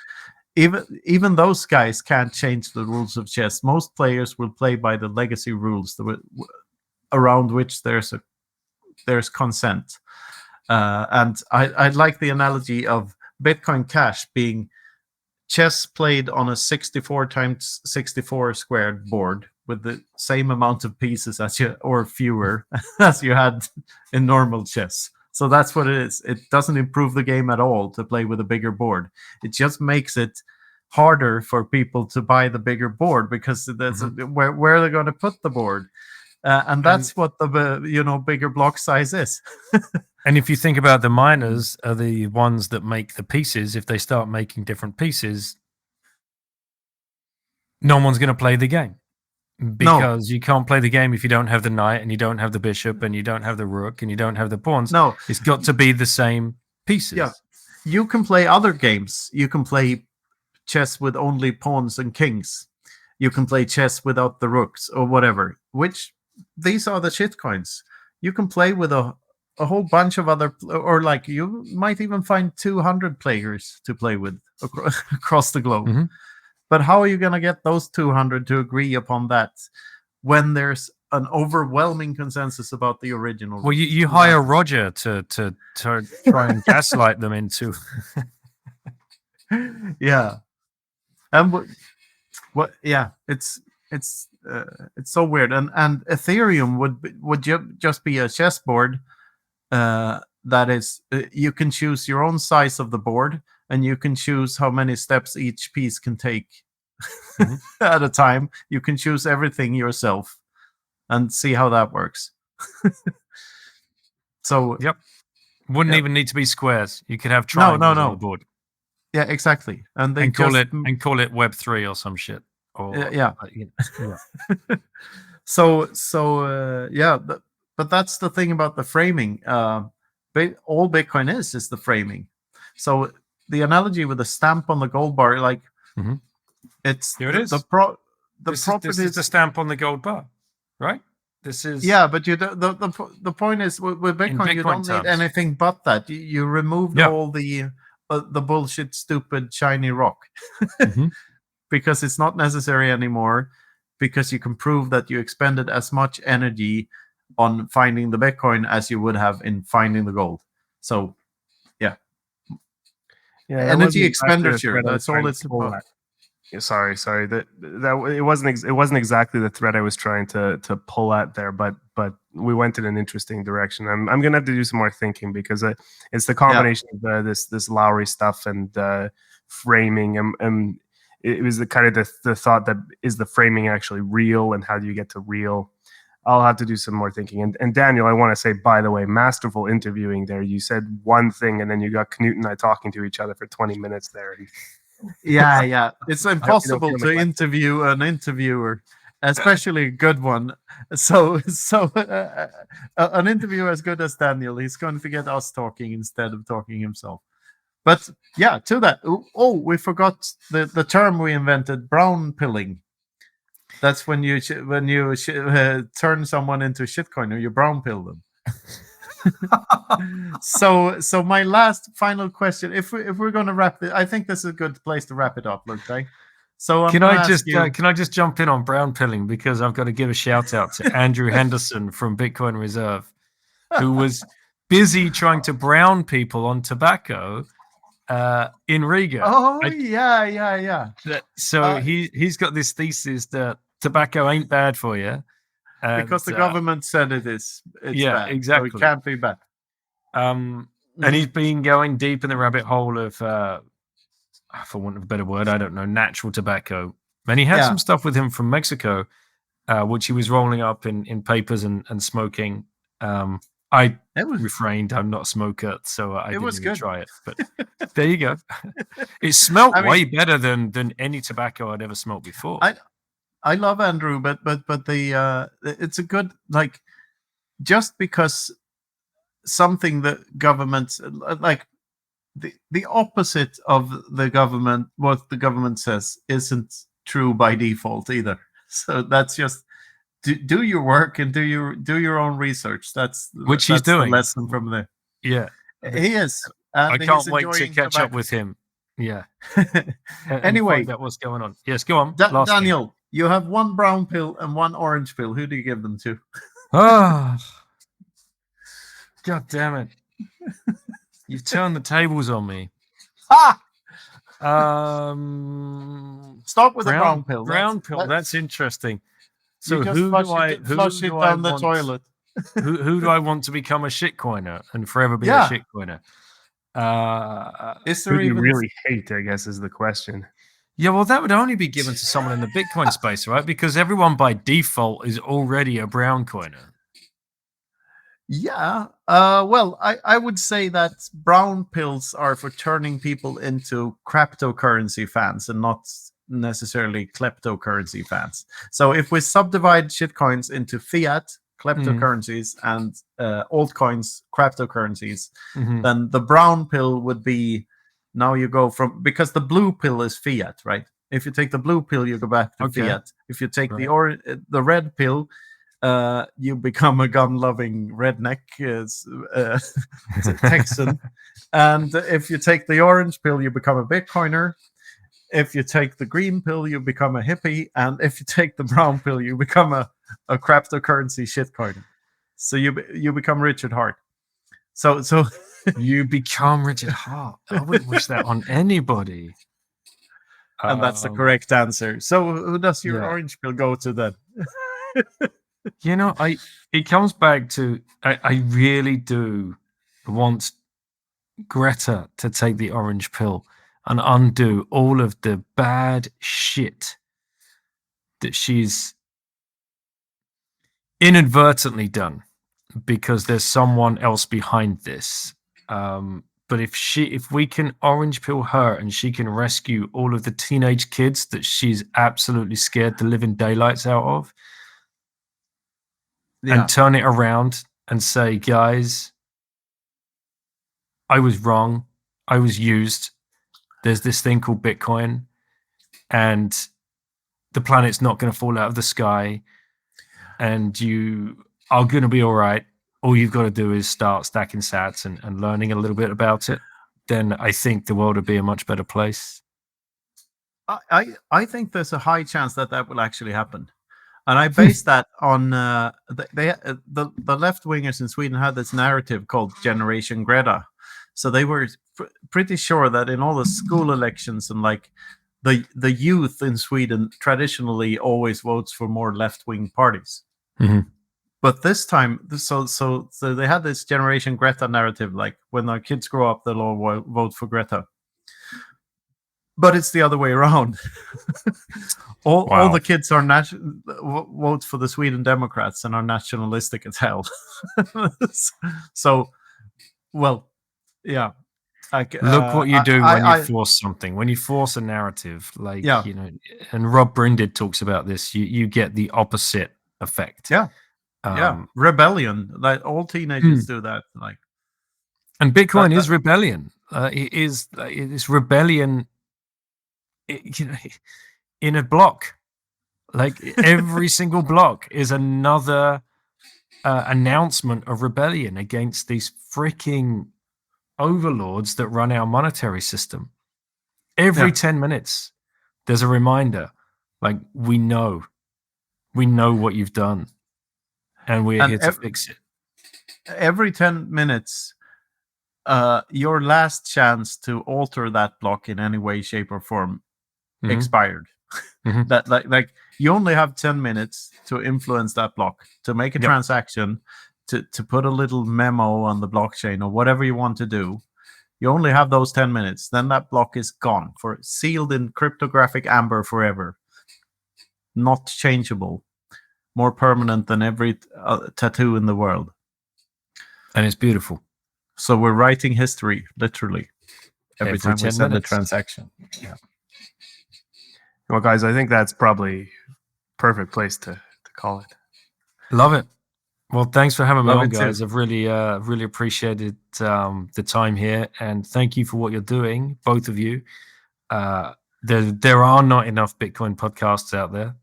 even those guys can't change the rules of chess. Most players will play by the legacy rules around which there's consent. And I like the analogy of Bitcoin Cash being chess played on a 64 times 64 squared board with the same amount of pieces or fewer as you had in normal chess. So that's what it is. It doesn't improve the game at all to play with a bigger board. It just makes it harder for people to buy the bigger board because that's where they're going to put the board. And that's what the bigger block size is. And if you think about the miners are the ones that make the pieces, if they start making different pieces, no one's going to play the game, because you can't play the game if you don't have the knight and you don't have the bishop and you don't have the rook and you don't have the pawns. No, it's got to be the same pieces. Yeah, you can play other games. You can play chess with only pawns and kings. You can play chess without the rooks or whatever, which these are the shit coins. you can play with a whole bunch of other, or like you might even find a whole bunch of other, or like you might even find 200 players to play with across the globe. Mm-hmm. But how are you going to get those 200 to agree upon that when there's an overwhelming consensus about the original? Well, you hire Roger to try and gaslight them into. Yeah, and what? Yeah, it's so weird. And Ethereum would just be a chessboard. That is, you can choose your own size of the board, and you can choose how many steps each piece can take at a time. You can choose everything yourself and see how that works. So, yep, wouldn't even need to be squares. You could have triangles on the board. Yeah, exactly. And they call it Web3 or some shit. Or yeah. So yeah. But that's the thing about the framing. All Bitcoin is the framing. So the analogy with the stamp on the gold bar, like it's here it is. This is the stamp on the gold bar, right? This is but the point is with Bitcoin you don't need anything but that. You removed all the bullshit, stupid, shiny rock because it's not necessary anymore. Because you can prove that you expended as much energy on finding the Bitcoin as you would have in finding the gold. So, yeah, energy expenditure. That's all it's about. Sorry. That it wasn't exactly the thread I was trying to pull at there, but we went in an interesting direction. I'm gonna have to do some more thinking because it's the combination of this Lowry stuff and framing and it was the kind of the thought that is the framing actually real and how do you get to real. I'll have to do some more thinking. And Daniel, I want to say, by the way, masterful interviewing there. You said one thing and then you got Knut and I talking to each other for 20 minutes there. Yeah. It's impossible to interview an interviewer, especially a good one. So an interviewer as good as Daniel, he's going to get us talking instead of talking himself. But yeah, to that. Oh, we forgot the term we invented: brown pilling. That's when you turn someone into a shitcoin, or you brown pill them. So my final question, if we're going to wrap it, I think this is a good place to wrap it up, okay? So can I just jump in on brown pilling because I've got to give a shout out to Andrew Henderson from Bitcoin Reserve, who was busy trying to brown people on tobacco in Riga. Oh, yeah. So he's got this thesis that tobacco ain't bad for you. Because the government said it is. It's bad. Exactly. So it can't be bad. And he's been going deep in the rabbit hole of, for want of a better word, I don't know, natural tobacco. And he had some stuff with him from Mexico, which he was rolling up in papers and smoking. I refrained. I'm not a smoker, so I didn't even try it. But there you go. It smelled way better than any tobacco I'd ever smoked before. I love Andrew, but the it's a good, like, just because something that governments like the opposite of the government, what the government says, isn't true by default either. So that's just. Do your work and do your own research. That's he's doing. The lesson from there. Yeah, he is. I can't wait to catch up with him. Yeah. Anyway, find out what's going on. Yes, go on. Daniel, you have one brown pill and one orange pill. Who do you give them to? Oh, God damn it! You've turned the tables on me. Start with the brown pill. Brown pill. That's interesting. So who flush it down the toilet? who do I want to become a shitcoiner and forever be a shitcoiner? Who do you really hate, I guess, is the question. Yeah, well, that would only be given to someone in the Bitcoin space, right? Because everyone by default is already a brown coiner. Yeah. Well, I would say that brown pills are for turning people into cryptocurrency fans and not necessarily kleptocurrency fans. So if we subdivide shitcoins into fiat, kleptocurrencies, and altcoins, cryptocurrencies, then the brown pill would be, now you go from, because the blue pill is fiat, right? If you take the blue pill, you go back to fiat. If you take the red pill, you become a gun-loving redneck Texan. And if you take the orange pill, you become a Bitcoiner. If you take the green pill, you become a hippie. And if you take the brown pill, you become a cryptocurrency shitcoiner. So you become Richard Hart. So you become Richard Hart. I wouldn't wish that on anybody. And that's the correct answer. So who does your orange pill go to then? It comes back to I really do want Greta to take the orange pill and undo all of the bad shit that she's inadvertently done, because there's someone else behind this. But if we can orange pill her and she can rescue all of the teenage kids that she's absolutely scared the living daylights out of, and turn it around and say, guys, I was wrong. I was used. There's this thing called Bitcoin, and the planet's not going to fall out of the sky, and you are going to be all right. All you've got to do is start stacking sats and learning a little bit about it. Then I think the world would be a much better place. I think there's a high chance that will actually happen. And I base that on the left wingers in Sweden had this narrative called Generation Greta. So they were pretty sure that in all the school elections and like the youth in Sweden traditionally always votes for more left wing parties. Mm-hmm. But this time, so they had this Generation Greta narrative, like when our kids grow up, they'll all vote for Greta. But it's the other way around. All the kids are vote for the Sweden Democrats and are nationalistic as hell. So, well, yeah. Look what you do when you force something. When you force a narrative, like and Rob Brinded talks about this. You get the opposite effect. Yeah. Rebellion. Like all teenagers do that. Like, and Bitcoin is rebellion. It's rebellion. In a block, like every single block is another announcement of rebellion against these freaking overlords that run our monetary system. Every 10 minutes, there's a reminder. Like we know what you've done. And we're here to fix it. Every 10 minutes, your last chance to alter that block in any way, shape, or form expired. Mm-hmm. That like you only have 10 minutes to influence that block, to make a transaction, to put a little memo on the blockchain or whatever you want to do. You only have those 10 minutes. Then that block is gone, sealed in cryptographic amber forever. Not changeable. More permanent than every tattoo in the world. And it's beautiful. So we're writing history, literally, every time we send a transaction. Yeah. Well, guys, I think that's probably perfect place to call it. Love it. Well, thanks for having me on, guys. Too. I've really appreciated the time here, and thank you for what you're doing, both of you. There are not enough Bitcoin podcasts out there.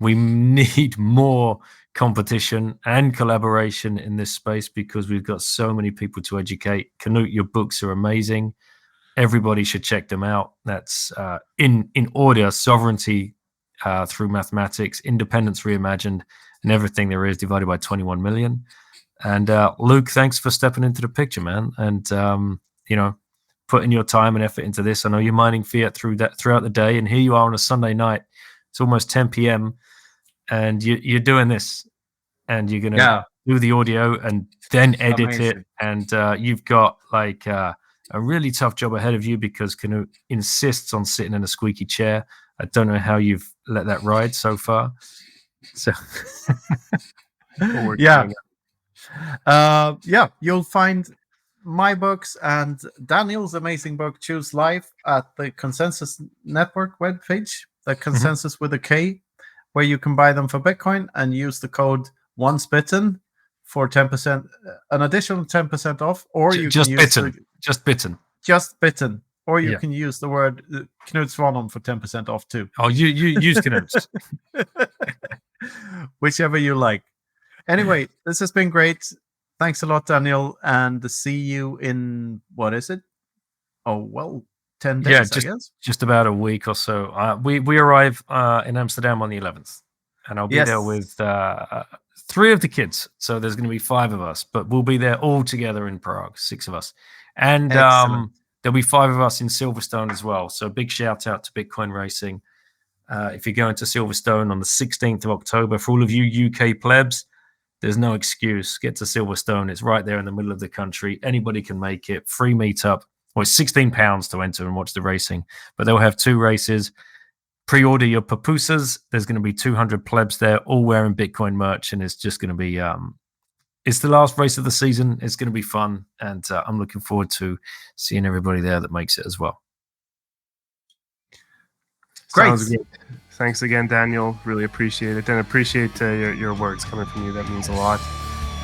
We need more competition and collaboration in this space because we've got so many people to educate. Knut, your books are amazing. Everybody should check them out. That's in order: sovereignty through mathematics, independence reimagined, and everything there is divided by 21 million. And Luke, thanks for stepping into the picture, man. And putting your time and effort into this. I know you're mining Fiat throughout the day, and here you are on a Sunday night. It's almost 10 p.m. and you're doing this, and you're gonna do the audio and then edit it. And you've got like a really tough job ahead of you because Knut insists on sitting in a squeaky chair. I don't know how you've let that ride so far. So you'll find my books and Daniel's amazing book Choose Life at the Consensus Network webpage, the Consensus with a K, where you can buy them for Bitcoin and use the code Once Bitten for 10%, an additional 10% off, or you just can Just Bitten. Or you can use the word Knut Svanon for 10% off too. Oh, you use Knut. Whichever you like. Anyway, this has been great. Thanks a lot, Daniel, and see you in, what is it? Oh, well, 10 days, I guess. Just about a week or so. We arrive in Amsterdam on the 11th, and I'll be there with 3 of the kids. So there's going to be 5 of us, but we'll be there all together in Prague, 6 of us. And there'll be 5 of us in Silverstone as well. So big shout out to Bitcoin Racing. If you're going to Silverstone on the 16th of October, for all of you UK plebs, there's no excuse. Get to Silverstone. It's right there in the middle of the country. Anybody can make it. Free meetup. Well, it's £16 to enter and watch the racing, but they'll have 2 races. Pre-order your pupusas. There's going to be 200 plebs there, all wearing Bitcoin merch, and it's just going to be it's the last race of the season. It's going to be fun, and I'm looking forward to seeing everybody there that makes it as well. Great. Sounds good. Thanks again, Daniel. Really appreciate it, and appreciate your words coming from you. That means a lot.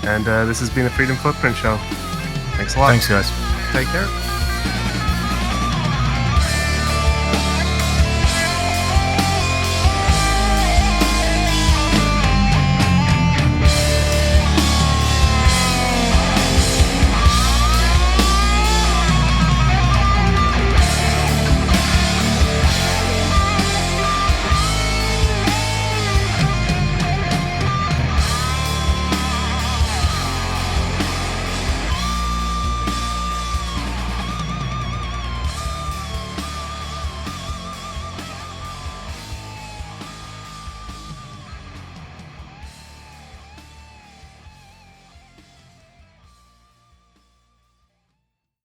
And this has been the Freedom Footprint Show. Thanks a lot. Thanks, guys. Take care.